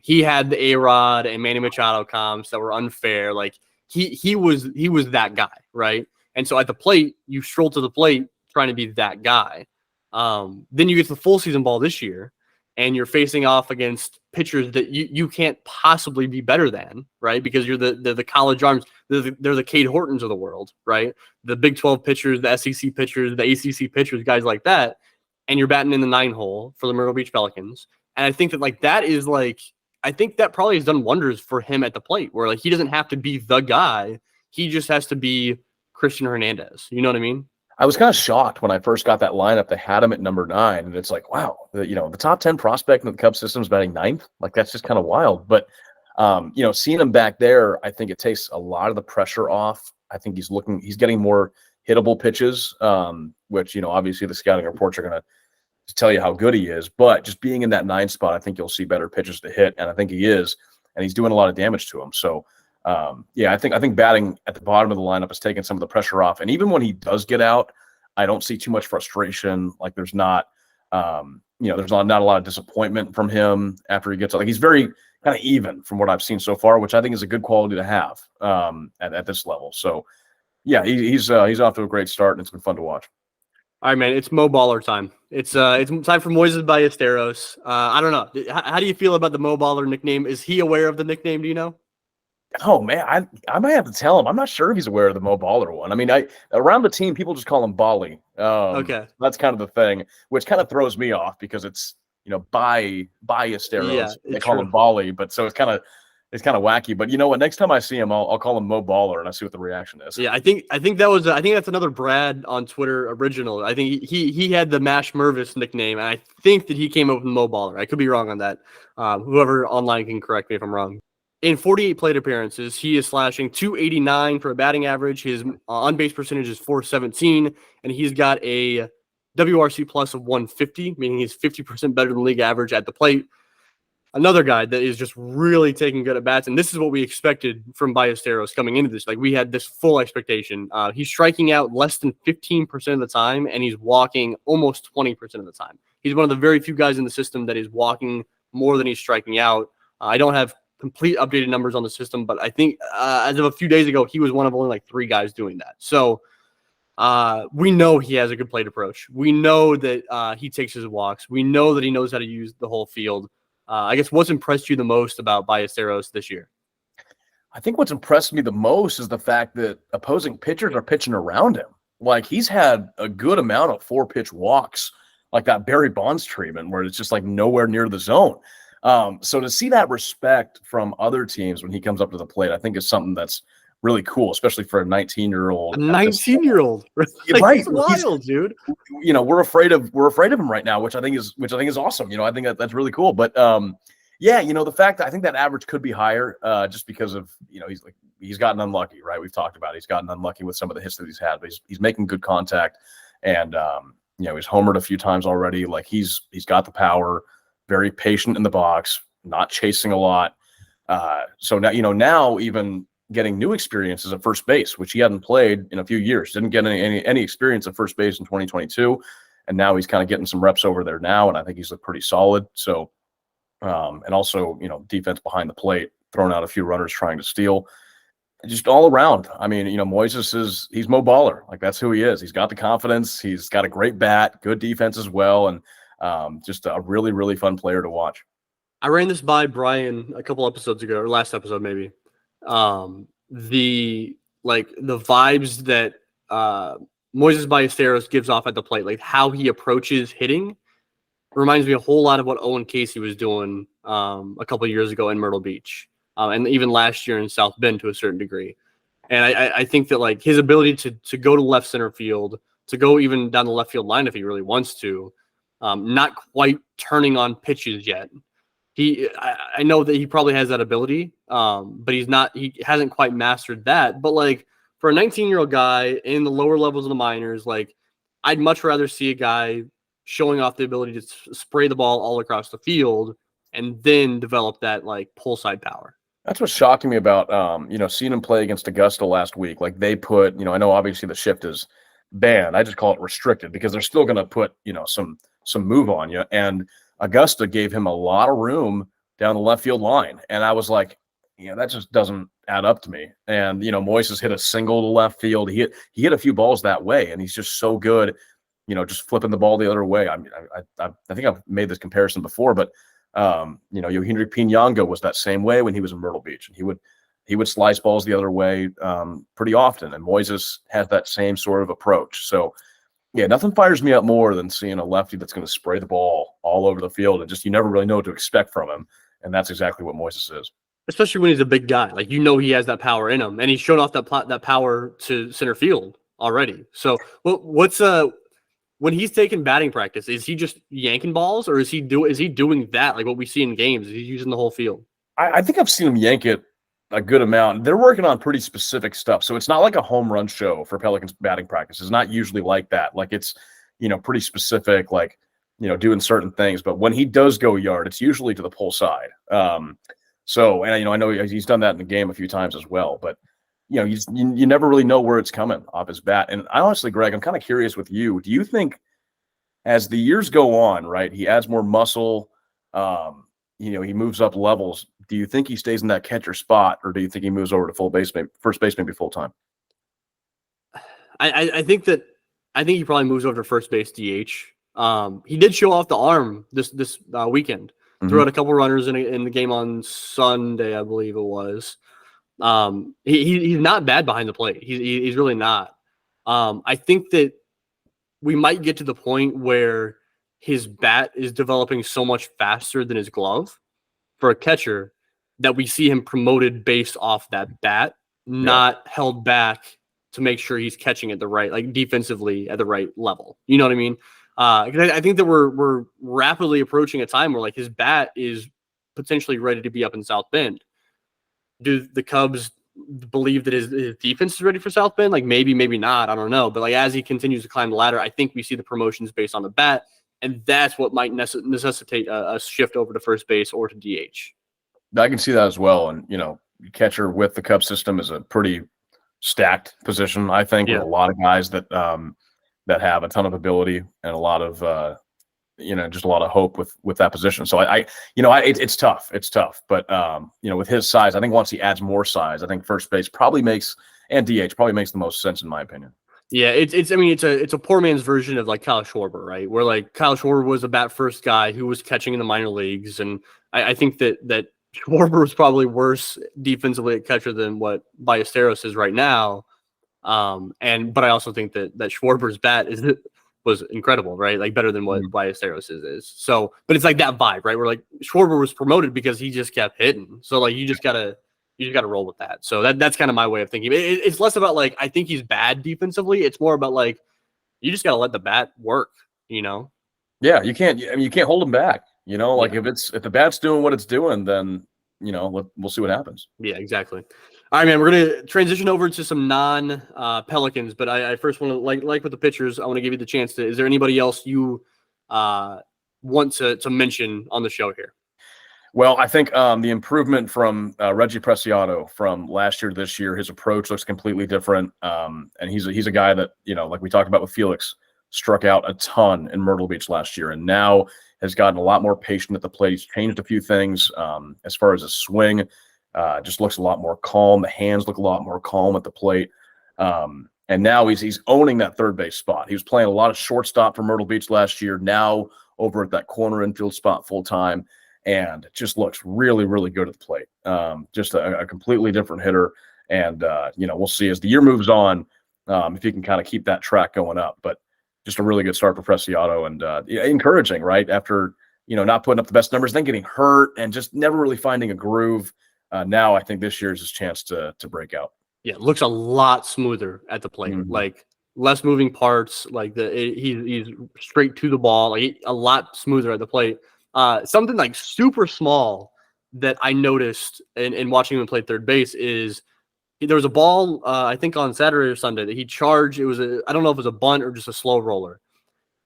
S1: He had the A-Rod and Manny Machado comps that were unfair. Like he was that guy, right? And so at the plate, you stroll to the plate trying to be that guy. Then you get to the full season ball this year, and you're facing off against pitchers that you can't possibly be better than, right? Because you're the college arms. They're the Cade Hortons of the world, right? The Big 12 pitchers, the SEC pitchers, the ACC pitchers, guys like that. And you're batting in the 9-hole for the Myrtle Beach Pelicans. And I think that I think that probably has done wonders for him at the plate, where like he doesn't have to be the guy. He just has to be Cristian Hernandez. You know what I mean?
S2: I was kind of shocked when I first got that lineup. They had him at number 9, and it's like, wow, the top 10 prospect in the Cubs system is batting 9th. Like that's just kind of wild. But seeing him back there, I think it takes a lot of the pressure off. I think he's getting more hittable pitches, which obviously the scouting reports are going to tell you how good he is. But just being in that 9 spot, I think you'll see better pitches to hit, and I think he is, and he's doing a lot of damage to him. So. I think batting at the bottom of the lineup is taking some of the pressure off. And even when he does get out, I don't see too much frustration. Like there's not a lot of disappointment from him after he gets out. Like he's very kind of even from what I've seen so far, which I think is a good quality to have at this level. So yeah, he's off to a great start, and it's been fun to watch.
S1: All right, man. It's Mo Baller time. It's time for Moises Ballesteros. I don't know. How do you feel about the Mo Baller nickname? Is he aware of the nickname? Do you know?
S2: Oh man, I might have to tell him. I'm not sure if he's aware of the Mo Baller one. I mean, around the team, people just call him Bally.
S1: Okay,
S2: that's kind of the thing, which kind of throws me off because it's Ballesteros.
S1: Yeah,
S2: they call him Bally, but so it's kind of wacky. But you know what? Next time I see him, I'll call him Mo Baller and I see what the reaction is.
S1: Yeah, I think that's another Brad on Twitter original. I think he had the Mash Mervis nickname, and I think that he came up with Mo Baller. I could be wrong on that. Whoever online can correct me if I'm wrong. In 48 plate appearances, he is slashing .289 for a batting average. His on-base percentage is .417, and he's got a WRC plus of 150, meaning he's 50% better than league average at the plate. Another guy that is just really taking good at bats, and this is what we expected from Ballesteros coming into this. Like we had this full expectation. He's striking out less than 15% of the time, and he's walking almost 20% of the time. He's one of the very few guys in the system that is walking more than he's striking out. I don't have complete updated numbers on the system, but I think as of a few days ago, he was one of only like 3 guys doing that. So we know he has a good plate approach. We know that he takes his walks. We know that he knows how to use the whole field. I guess what's impressed you the most about Ballesteros this year?
S2: I think what's impressed me the most is the fact that opposing pitchers are pitching around him. Like he's had a good amount of 4-pitch walks, like that Barry Bonds treatment where it's just like nowhere near the zone. So to see that respect from other teams when he comes up to the plate, I think is something that's really cool, especially for a 19-year-old.
S1: A 19-year-old,
S2: right?
S1: It's wild, dude.
S2: We're afraid of him right now, which I think is awesome. I think that's really cool. But the fact that I think that average could be higher, just because of he's gotten unlucky, right? We've talked about it. He's gotten unlucky with some of the hits that he's had, but he's making good contact, and he's homered a few times already. Like he's got the power. Very patient in the box, not chasing a lot. So now even getting new experiences at first base, which he hadn't played in a few years, didn't get any experience at first base in 2022, and now he's kind of getting some reps over there now, and I think he's looked pretty solid. So, and also defense behind the plate, throwing out a few runners trying to steal, just all around. I mean, Moises he's Mo Baller, like that's who he is. He's got the confidence, he's got a great bat, good defense as well, and just a really, really fun player to watch.
S1: I ran this by Brian a couple episodes ago, or last episode maybe. The vibes that Moises Ballesteros gives off at the plate, like how he approaches hitting, reminds me a whole lot of what Owen Casey was doing a couple of years ago in Myrtle Beach, and even last year in South Bend to a certain degree. And I think that like his ability to go to left center field, to go even down the left field line if he really wants to. Not quite turning on pitches yet. I know that he probably has that ability, but he hasn't quite mastered that. But like for a 19-year-old guy in the lower levels of the minors, like I'd much rather see a guy showing off the ability to spray the ball all across the field and then develop that like pull side power.
S2: That's what's shocking me about, seeing him play against Augusta last week. Like they put, I know obviously the shift is banned. I just call it restricted because they're still going to put, some move on you. And Augusta gave him a lot of room down the left field line. And I was like, that just doesn't add up to me. And, Moises hit a single to left field. He hit a few balls that way, and he's just so good, just flipping the ball the other way. I mean, I think I've made this comparison before, but Yohendrick Piñango was that same way when he was in Myrtle Beach, and he would slice balls the other way pretty often. And Moises has that same sort of approach. So yeah, nothing fires me up more than seeing a lefty that's going to spray the ball all over the field and just you never really know what to expect from him. And that's exactly what Moises is.
S1: Especially when he's a big guy, like he has that power in him, and he's shown off that power to center field already. So what's when he's taking batting practice, is he just yanking balls, or is he doing that like what we see in games? Is he using the whole field?
S2: I think I've seen him yank it a good amount. They're working on pretty specific stuff, so it's not like a home run show for Pelicans batting practice. It's not usually like that. Like it's pretty specific, like doing certain things. But when he does go yard, it's usually to the pull side. So and I know he's done that in the game a few times as well. But you never really know where it's coming off his bat. And I honestly, Greg, I'm kind of curious with you. Do you think as the years go on, right, he adds more muscle, he moves up levels, do you think he stays in that catcher spot, or do you think he moves over to first base, maybe full time?
S1: I think he probably moves over to first base DH. He did show off the arm this weekend. Mm-hmm. Threw out a couple runners in the game on Sunday, I believe it was. He's not bad behind the plate. He's really not. I think that we might get to the point where his bat is developing so much faster than his glove for a catcher that we see him promoted based off that bat, not held back to make sure he's catching it defensively at the right level. You know what I mean? Because I think that we're rapidly approaching a time where his bat is potentially ready to be up in South Bend. Do the Cubs believe that his defense is ready for South Bend? Maybe, maybe not. I don't know. But as he continues to climb the ladder, I think we see the promotions based on the bat, and that's what might necessitate a shift over to first base or to DH.
S2: I can see that as well. And catcher with the Cubs system is a pretty stacked position, I think, with a lot of guys that have a ton of ability and a lot of just a lot of hope with that position. So it's tough. It's tough. But with his size, I think once he adds more size, I think first base and DH probably makes the most sense in my opinion.
S1: Yeah, it's a poor man's version of Kyle Schwarber, right? Where Kyle Schwarber was a bat first guy who was catching in the minor leagues, and I think that Schwarber was probably worse defensively at catcher than what Ballesteros is right now. But I also think that Schwarber's bat was incredible, right? Better than what Ballesteros is. So, but it's that vibe, right? Where Schwarber was promoted because he just kept hitting. So you just gotta roll with that. So that's kind of my way of thinking. It's less about I think he's bad defensively. It's more about you just gotta let the bat work.
S2: Yeah, you can't hold him back. If the bat's doing what it's doing, then we'll see what happens.
S1: Yeah, exactly. All right, man. We're gonna transition over to some non-Pelicans, but I first want to like with the pitchers. I want to give you the chance to. Is there anybody else you want to mention on the show here?
S2: Well, I think the improvement from Reggie Preciado from last year to this year, his approach looks completely different, and he's a guy that like we talked about with Felix, struck out a ton in Myrtle Beach last year, and now has gotten a lot more patient at the plate. He's changed a few things as far as his swing. Just looks a lot more calm. The hands look a lot more calm at the plate. And now he's owning that third base spot. He was playing a lot of shortstop for Myrtle Beach last year, now over at that corner infield spot full time, and just looks really, really good at the plate. Just a completely different hitter. And, we'll see as the year moves on if he can kind of keep that track going up. But just a really good start for Preciado, and encouraging, right? After, not putting up the best numbers, then getting hurt and just never really finding a groove. Now I think this year is his chance to break out. Yeah,
S1: it looks a lot smoother at the plate. Mm-hmm. Less moving parts. He's straight to the ball. A lot smoother at the plate. Something super small that I noticed in watching him play third base is there was a ball, I think on Saturday or Sunday, that he charged. I don't know if it was a bunt or just a slow roller.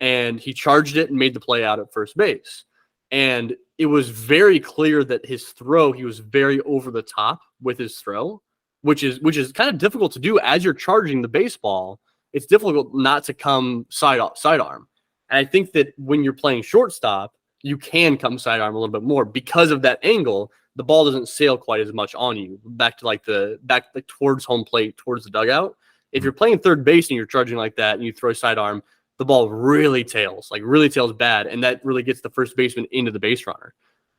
S1: And he charged it and made the play out at first base. And it was very clear that his throw, he was very over the top with his throw, which is kind of difficult to do as you're charging the baseball. It's difficult not to come sidearm. And I think that when you're playing shortstop, you can come sidearm a little bit more because of that angle. The ball doesn't sail quite as much on you back towards home plate, towards the dugout. If you're playing third base and you're charging like that and you throw sidearm, the ball really tails bad, and that really gets the first baseman into the base runner.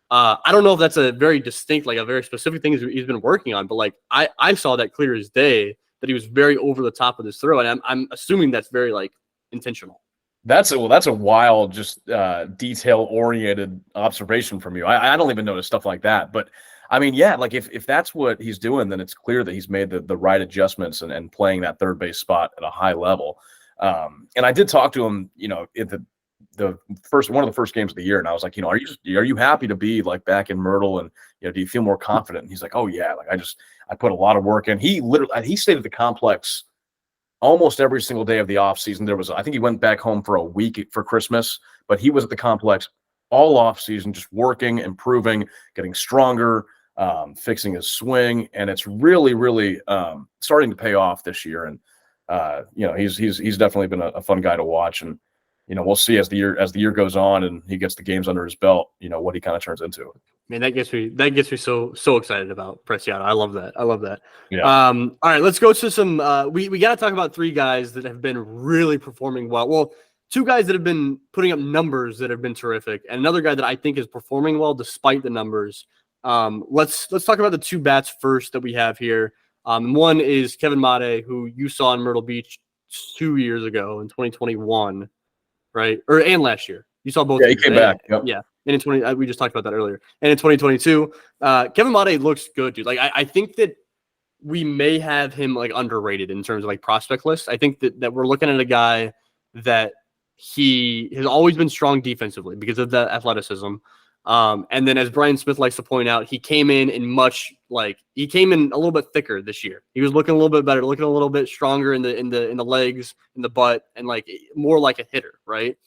S1: I don't know if that's a very distinct, like a very specific thing he's been working on, but like I saw that clear as day that he was very over the top with his throw, and I'm assuming that's very like intentional.
S2: That's a wild, just detail-oriented observation from you. I don't even notice stuff like that. But, I mean, yeah, like if that's what he's doing, then it's clear that he's made the right adjustments and playing that third base spot at a high level. And I did talk to him, at the one of the first games of the year, and I was like, are you happy to be like back in Myrtle, and do you feel more confident? And he's like, oh yeah, like I put a lot of work in. He stayed at the complex almost every single day of the off season. I think he went back home for a week for Christmas, but he was at the complex all off season, just working, improving, getting stronger, fixing his swing, and it's really, really starting to pay off this year. And he's definitely been a fun guy to watch, and we'll see as the year goes on and he gets the games under his belt, what he kind of turns into.
S1: Man, that gets me so excited about Preciado. I love that.
S2: Yeah.
S1: All right, let's go to some. We got to talk about three guys that have been really performing well. Well, two guys that have been putting up numbers that have been terrific, and another guy that I think is performing well despite the numbers. Let's talk about the two bats first that we have here. One is Kevin Made, who you saw in Myrtle Beach 2 years ago in 2021, right? And last year. You saw both.
S2: Yeah, he came back. Yep.
S1: Yeah. And in 20, we just talked about that earlier. And in 2022, Kevin Made looks good, dude. Like I think that we may have him like underrated in terms of like prospect list. I think that we're looking at a guy that he has always been strong defensively because of the athleticism. And then as Brian Smith likes to point out, he came in a little bit thicker this year. He was looking a little bit better, looking a little bit stronger in the legs, in the butt, and like more like a hitter, right?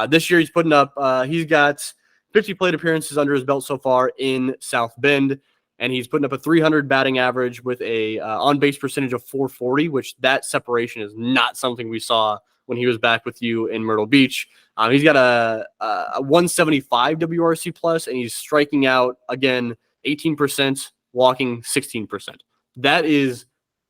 S1: This year he's putting up he's got 50 plate appearances under his belt so far in South Bend, and he's putting up a 300 batting average with a on-base percentage of 440, which that separation is not something we saw when he was back with you in Myrtle Beach. He's got a 175 WRC plus, and he's striking out, again, 18%, walking 16%. That is,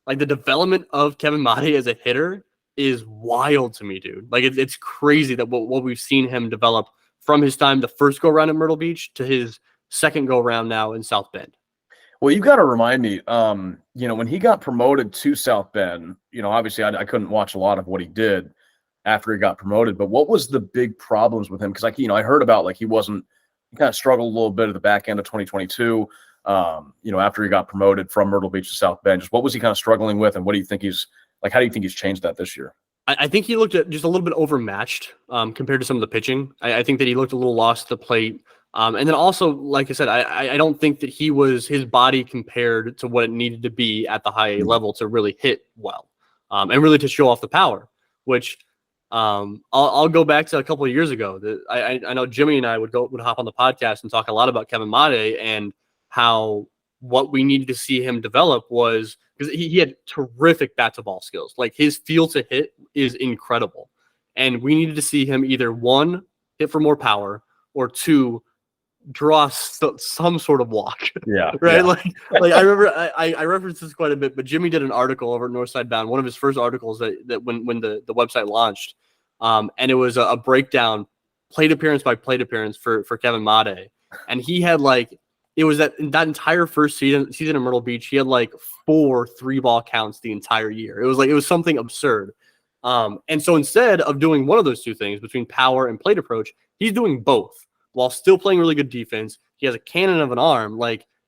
S1: like, the development of Kevin Made as a hitter is wild to me, dude. Like, it's crazy that what we've seen him develop from his time the first go-around at Myrtle Beach to his second go-around now in South Bend.
S2: Well, you got to remind me, when he got promoted to South Bend, obviously I couldn't watch a lot of what he did after he got promoted, but what was the big problems with him? Because I heard about he kind of struggled a little bit at the back end of 2022, after he got promoted from Myrtle Beach to South Bend. Just what was he kind of struggling with, and what do you think how do you think he's changed that this year?
S1: I think he looked just a little bit overmatched compared to some of the pitching. I think that he looked a little lost to the plate. And then also, like I said, I don't think that his body compared to what it needed to be at the high A level to really hit well and really to show off the power, which I'll go back to a couple of years ago. I know Jimmy and I would hop on the podcast and talk a lot about Kevin Made and how what we needed to see him develop was because he had terrific bat to ball skills. Like his feel to hit is incredible. And we needed to see him either one, hit for more power, or two, draw some sort of walk.
S2: Yeah.
S1: Right.
S2: Yeah.
S1: Like I remember I referenced this quite a bit, but Jimmy did an article over at Northside Bound, one of his first articles that when the website launched. And it was a breakdown plate appearance by plate appearance for Kevin Made. And he had it was that entire first season in Myrtle Beach, he had 4 3-ball counts the entire year. It was something absurd. And so instead of doing one of those two things between power and plate approach, he's doing both while still playing really good defense. He has a cannon of an arm.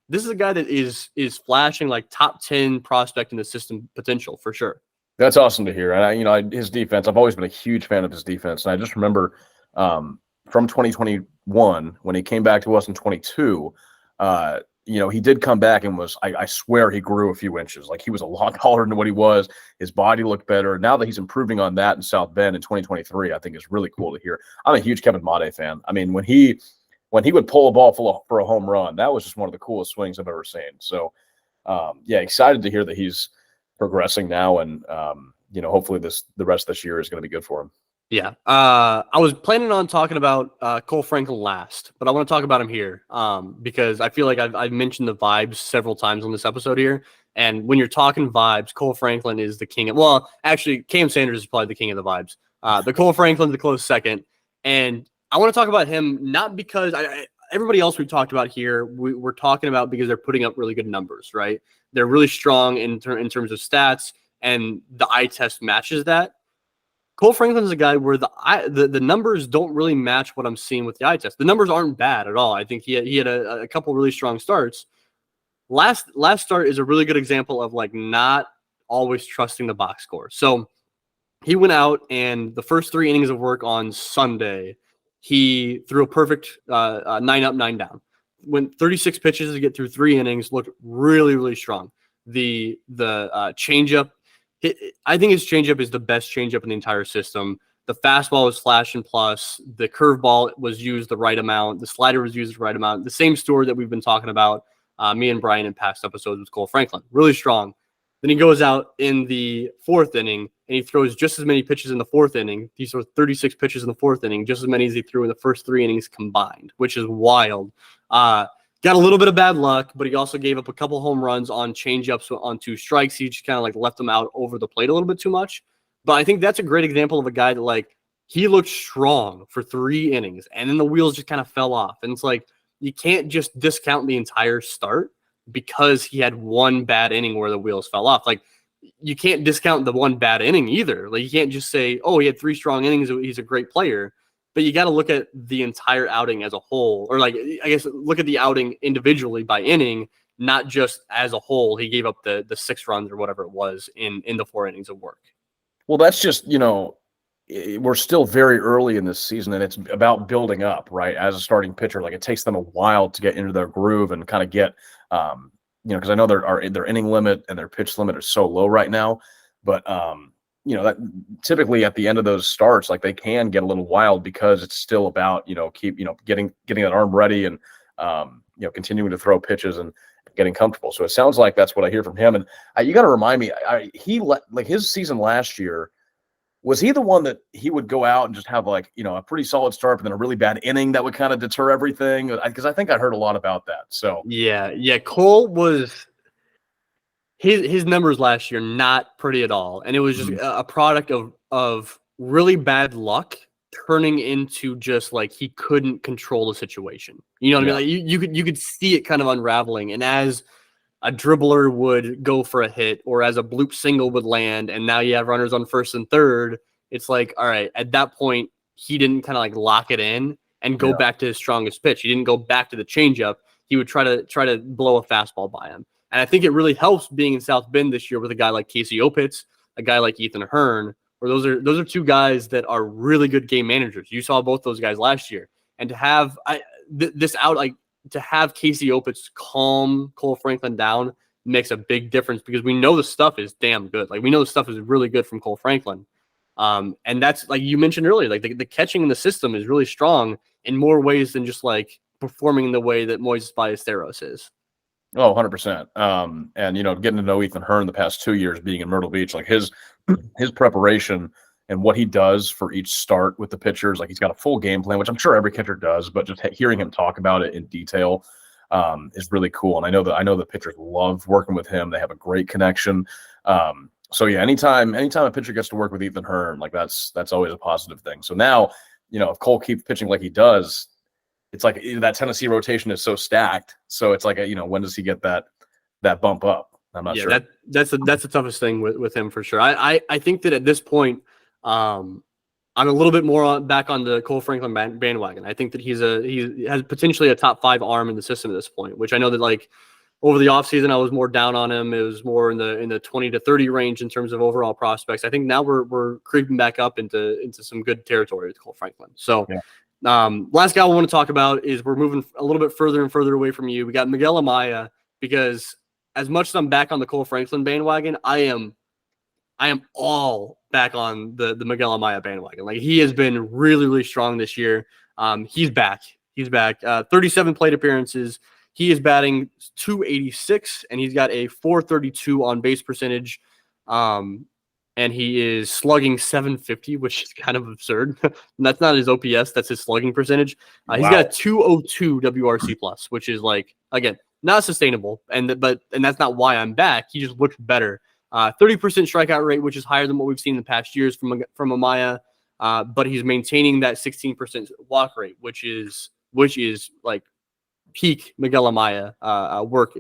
S1: This is a guy that is flashing top 10 prospect in the system potential for sure.
S2: That's awesome to hear. And his defense, I've always been a huge fan of his defense. And I just remember from 2021 when he came back to us in 22, he did come back and I swear he grew a few inches. He was a lot taller than what he was. His body looked better. Now that he's improving on that in South Bend in 2023, I think is really cool to hear. I'm a huge Kevin Made fan. I mean, when he when he would pull a ball for a home run, that was just one of the coolest swings I've ever seen. So, yeah, excited to hear that he's progressing now, and hopefully the rest of this year is going to be good for him.
S1: Yeah. I was planning on talking about Kohl Franklin last, but I want to talk about him here because I feel like I've mentioned the vibes several times on this episode here. And when you're talking vibes, Kohl Franklin is the king of, well, actually, Cam Sanders is probably the king of the vibes. But Kohl Franklin's the close second. And I want to talk about him not because everybody else we've talked about here, we're talking about because they're putting up really good numbers, right? They're really strong in terms of stats, and the eye test matches that. Kohl Franklin is a guy where the numbers don't really match what I'm seeing with the eye test. The numbers aren't bad at all. I think he had a couple really strong starts. Last start is a really good example of like not always trusting the box score. So he went out, and the first 3 innings of work on Sunday, he threw a perfect 9 up, 9 down. Went 36 pitches to get through 3 innings. Looked really, really strong. The changeup, I think his changeup is the best changeup in the entire system. The fastball was flash and plus. The curveball was used the right amount. The slider was used the right amount. The same story that we've been talking about, me and Brian in past episodes with Kohl Franklin. Really strong. Then he goes out in the 4th inning, and he throws just as many pitches in the 4th inning. He throws 36 pitches in the 4th inning, just as many as he threw in the first 3 innings combined, which is wild. Got a little bit of bad luck, but he also gave up a couple home runs on changeups on 2 strikes. He just kind of like left them out over the plate a little bit too much. But I think that's a great example of a guy that like he looked strong for 3 innings, and then the wheels just kind of fell off. And it's like you can't just discount the entire start because he had 1 bad inning where the wheels fell off. Like you can't discount the 1 bad inning either. Like you can't just say, oh, he had 3 strong innings, he's a great player. But you got to look at the entire outing as a whole, or like, I guess, look at the outing individually by inning, not just as a whole. He gave up the 6 runs or whatever it was in the 4 innings of work.
S2: Well, that's just, we're still very early in this season, and it's about building up, right? As a starting pitcher, like it takes them a while to get into their groove and kind of get, because I know their inning limit and their pitch limit are so low right now, but that typically at the end of those starts, like they can get a little wild because it's still about, getting that arm ready and, continuing to throw pitches and getting comfortable. So it sounds like that's what I hear from him. And you got to remind me, his season last year, was he the one that he would go out and just have like, a pretty solid start, but then a really bad inning that would kind of deter everything? Because I think I heard a lot about that. So
S1: yeah, Kohl was. His numbers last year, not pretty at all. And it was just a product of really bad luck turning into just like he couldn't control the situation. You know what I mean? Like you could see it kind of unraveling. And as a dribbler would go for a hit, or as a bloop single would land, and now you have runners on 1st and 3rd, it's like, all right, at that point, he didn't kind of like lock it in and go back to his strongest pitch. He didn't go back to the changeup. He would try to blow a fastball by him. And I think it really helps being in South Bend this year with a guy like Casey Opitz, a guy like Ethan Hearn, where those are 2 guys that are really good game managers. You saw both those guys last year. And to have to have Casey Opitz calm Kohl Franklin down makes a big difference, because we know the stuff is damn good. Like we know the stuff is really good from Kohl Franklin. And that's like you mentioned earlier, like the catching in the system is really strong in more ways than just like performing in the way that Moises Ballesteros is.
S2: Oh, 100%. And, getting to know Ethan Hearn the past 2 years being in Myrtle Beach, like his preparation and what he does for each start with the pitchers, like he's got a full game plan, which I'm sure every catcher does, but just hearing him talk about it in detail is really cool. And I know the pitchers love working with him. They have a great connection. So yeah, anytime a pitcher gets to work with Ethan Hearn, like that's always a positive thing. So now, if Kohl keeps pitching like he does, it's like that Tennessee rotation is so stacked. So it's like, when does he get that bump up? I'm not sure.
S1: That's the toughest thing with him for sure. I think that at this point, I'm a little bit more back on the Kohl Franklin bandwagon. I think that he has potentially a top 5 arm in the system at this point, which I know that like over the offseason, I was more down on him. It was more in the 20 to 30 range in terms of overall prospects. I think now we're creeping back up into some good territory with Kohl Franklin. So
S2: yeah.
S1: Last guy we want to talk about is we're moving a little bit further and further away from you. We got Miguel Amaya, because as much as I'm back on the Kohl Franklin bandwagon, I am all back on the Miguel Amaya bandwagon. Like he has been really, really strong this year. He's back. He's back. 37 plate appearances. He is batting .286, and he's got a .432 on base percentage. And he is slugging .750, which is kind of absurd. And that's not his OPS; that's his slugging percentage. He's got a .202 WRC plus, which is like, again, not sustainable. And that's not why I'm back. He just looks better. 30% strikeout rate, which is higher than what we've seen in the past years from Amaya. But he's maintaining that 16% walk rate, which is like peak Miguel Amaya work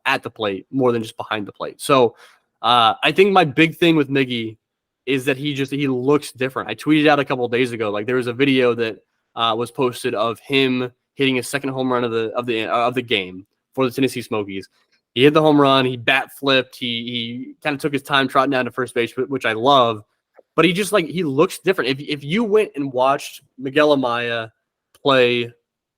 S1: at the plate more than just behind the plate. So I think my big thing with Miggy is that he looks different. I tweeted out a couple of days ago, like there was a video that was posted of him hitting his second home run of the game for the Tennessee Smokies. He hit the home run. He bat flipped. He kind of took his time trotting down to first base, which I love. But he looks different. If you went and watched Miguel Amaya play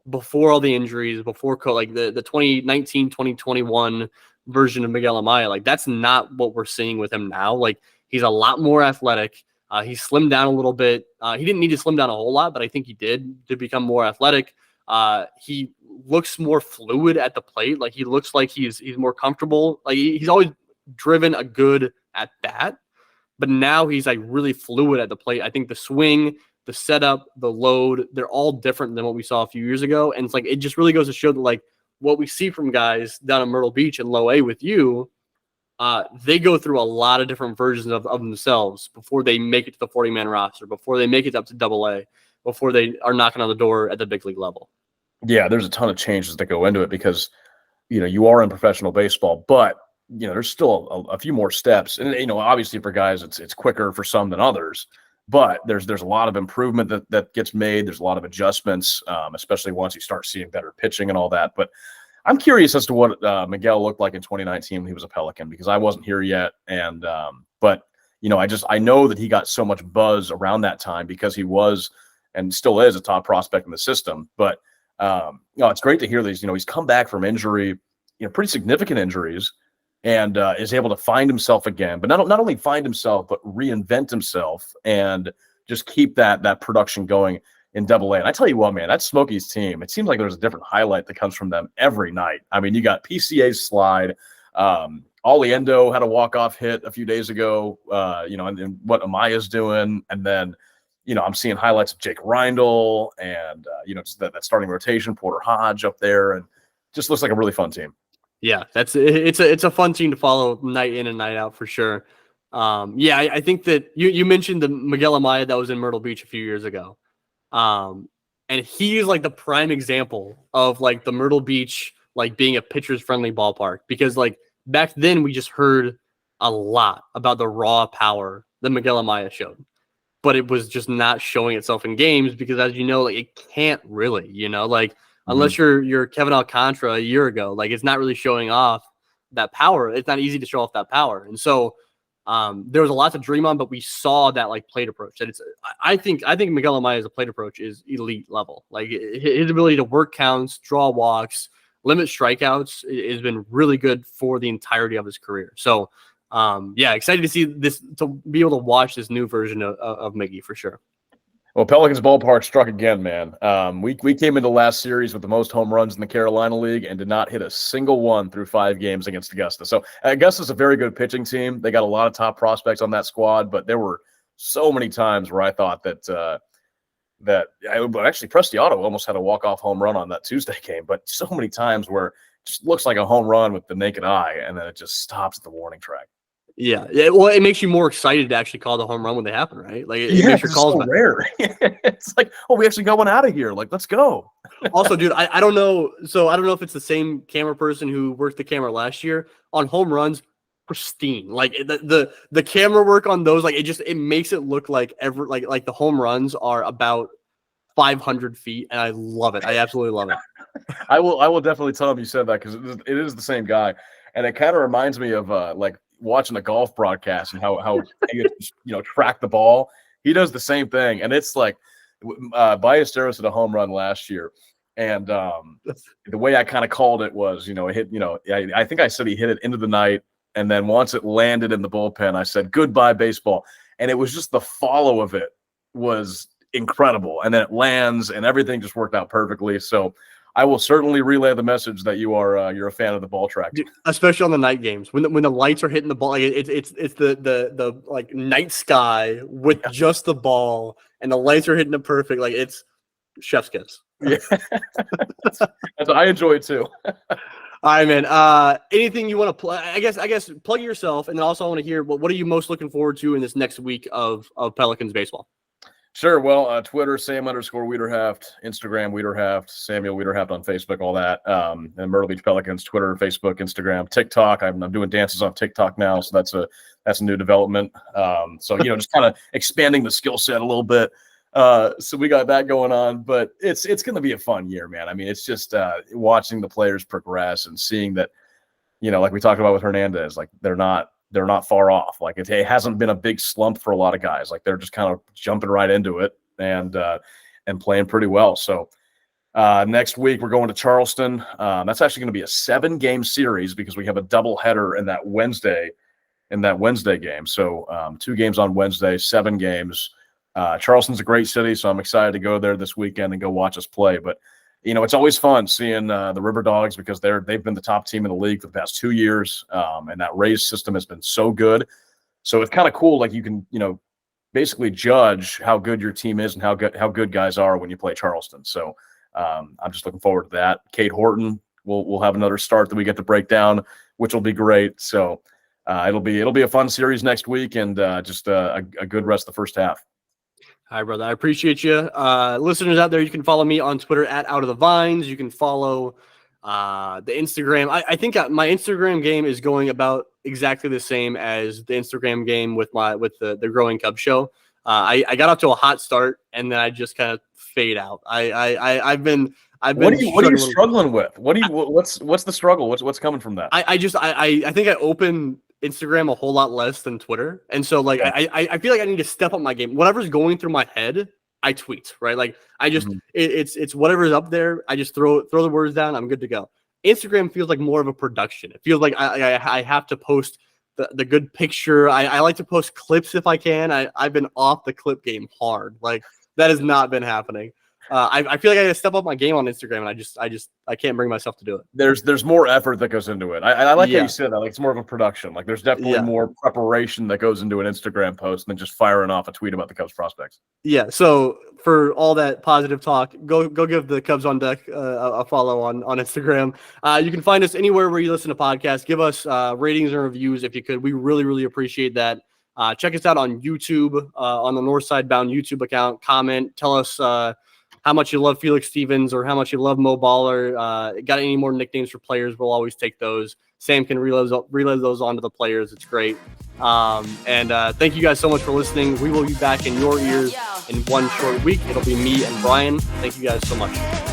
S1: before all the injuries, before like the 2019, 2021 version of Miguel Amaya, like that's not what we're seeing with him now. Like he's a lot more athletic. He slimmed down a little bit. He didn't need to slim down a whole lot, but I think he did to become more athletic. He looks more fluid at the plate. Like he looks like he's more comfortable. Like he's always driven a good at bat, but now he's like really fluid at the plate. I think the swing, the setup, the load, they're all different than what we saw a few years ago. And it's like, it just really goes to show that like what we see from guys down in Myrtle Beach and low A with you, they go through a lot of different versions of themselves before they make it to the 40-man roster, before they make it up to Double A, before they are knocking on the door at the big league level.
S2: Yeah, there's a ton of changes that go into it because, you are in professional baseball, but, there's still a few more steps. And, obviously for guys, it's quicker for some than others, but there's a lot of improvement that gets made. There's a lot of adjustments, especially once you start seeing better pitching and all that. But I'm curious as to what Miguel looked like in 2019 when he was a Pelican, because I wasn't here yet. And, but, I know that he got so much buzz around that time because he was and still is a top prospect in the system. But, it's great to hear these. He's come back from injury, pretty significant injuries, and is able to find himself again. But not only find himself, but reinvent himself and just keep that production going in Double A. And I tell you what, man, that Smokies team, it seems like there's a different highlight that comes from them every night. I mean, you got PCA's slide. Oliendo had a walk-off hit a few days ago, and what Amaya's doing. And then, I'm seeing highlights of Jake Reindl and, just that starting rotation, Porter Hodge up there, and just looks like a really fun team. Yeah,
S1: it's a fun team to follow night in and night out for sure. I think that you mentioned the Miguel Amaya that was in Myrtle Beach a few years ago. And he is like the prime example of like the Myrtle Beach, like being a pitcher's friendly ballpark, because like back then we just heard a lot about the raw power that Miguel Amaya showed. But it was just not showing itself in games because, as you know, like it can't really, unless you're Kevin Alcantara a year ago, like it's not really showing off that power. It's not easy to show off that power. And so there was a lot to dream on, but we saw that like plate approach. That I think Miguel Amaya's plate approach is elite level. Like his ability to work counts, draw walks, limit strikeouts has been really good for the entirety of his career. So excited to see this, to be able to watch this new version of Miggy for sure.
S2: Well, Pelicans ballpark struck again, man. We came into last series with the most home runs in the Carolina League and did not hit a single one through 5 games against Augusta. So Augusta's a very good pitching team. They got a lot of top prospects on that squad, but there were so many times where I thought that actually Prestiotto almost had a walk-off home run on that Tuesday game, but so many times where it just looks like a home run with the naked eye, and then it just stops at the warning track.
S1: Yeah, well, it makes you more excited to actually call the home run when they happen, right? Like, it makes your calls
S2: so rare. It's like, we actually got one out of here. Like, let's go.
S1: Also, dude, I don't know. So I don't know if it's the same camera person who worked the camera last year on home runs. Pristine. Like the camera work on those, like it makes it look like like the home runs are about 500 feet, and I love it. I absolutely love it.
S2: I will definitely tell him you said that because it is the same guy, and it kind of reminds me of like watching a golf broadcast and how he track the ball. He does the same thing, and it's like Ballesteros hit a home run last year, and the way I kind of called it was, it hit. I think I said he hit it into the night, and then once it landed in the bullpen, I said goodbye baseball, and it was just the follow of it was incredible. And then it lands, and everything just worked out perfectly. So I will certainly relay the message that you're a fan of the ball track,
S1: dude, especially on the night games when the lights are hitting the ball. Like it's the like night sky with just the ball, and the lights are hitting it perfect. Like it's chef's kiss.
S2: Yeah, I enjoy it too.
S1: All right, man. Anything you want to play? I guess plug yourself, and then also I want to hear what are you most looking forward to in this next week of Pelicans baseball?
S2: Sure. Well, Twitter, Sam_Weiderhaft, Instagram, Weiderhaft, Samuel Weiderhaft on Facebook, all that. And Myrtle Beach Pelicans, Twitter, Facebook, Instagram, TikTok. I'm doing dances on TikTok now, so that's a new development. So just kind of expanding the skill set a little bit. So we got that going on, but it's going to be a fun year, man. I mean, it's just watching the players progress and seeing that, like we talked about with Hernandez, like they're not far off. Like it hasn't been a big slump for a lot of guys. Like they're just kind of jumping right into it and playing pretty well. So next week we're going to Charleston. That's actually going to be a 7-game series because we have a doubleheader in that Wednesday game. So 2 games on Wednesday, 7 games. Charleston's a great city, so I'm excited to go there this weekend and go watch us play. But it's always fun seeing the River Dogs because they've been the top team in the league for the past 2 years, and that raise system has been so good. So it's kind of cool. Like you can, basically judge how good your team is and how good guys are when you play Charleston. So I'm just looking forward to that. Cade Horton we'll have another start that we get to break down, which will be great. So it'll be a fun series next week, and just a good rest of the first half.
S1: Hi, brother. I appreciate you. Listeners out there, you can follow me on Twitter at Out of the Vines. You can follow the Instagram. I think my Instagram game is going about exactly the same as the Instagram game with the Growing Cub show. I got off to a hot start, and then I just kind of fade out. I've been.
S2: What are you struggling with? What's the struggle? What's coming from that?
S1: I think I open Instagram a whole lot less than Twitter, and so like I feel like I need to step up my game. Whatever's going through my head, I tweet, right? Like I just it's whatever's up there. I just throw the words down. I'm good to go. Instagram feels like more of a production. It feels like I have to post the good picture. I like to post clips if I can. I've been off the clip game hard. Like that has not been happening. I feel like I got to step up my game on Instagram, and I can't bring myself to do it.
S2: There's more effort that goes into it. I like how you said that. Like it's more of a production. Like there's definitely more preparation that goes into an Instagram post than just firing off a tweet about the Cubs prospects. Yeah.
S1: So for all that positive talk, go give the Cubs on Deck a follow on Instagram. You can find us anywhere where you listen to podcasts. Give us ratings and reviews if you could. We really, really appreciate that. Check us out on YouTube, on the Northside Bound YouTube account. Comment. Tell us how much you love Felix Stevens or how much you love Mo Baller. Got any more nicknames for players? We'll always take those. Sam can relay those onto the players. It's great. And thank you guys so much for listening. We will be back in your ears in one short week. It'll be me and Brian. Thank you guys so much.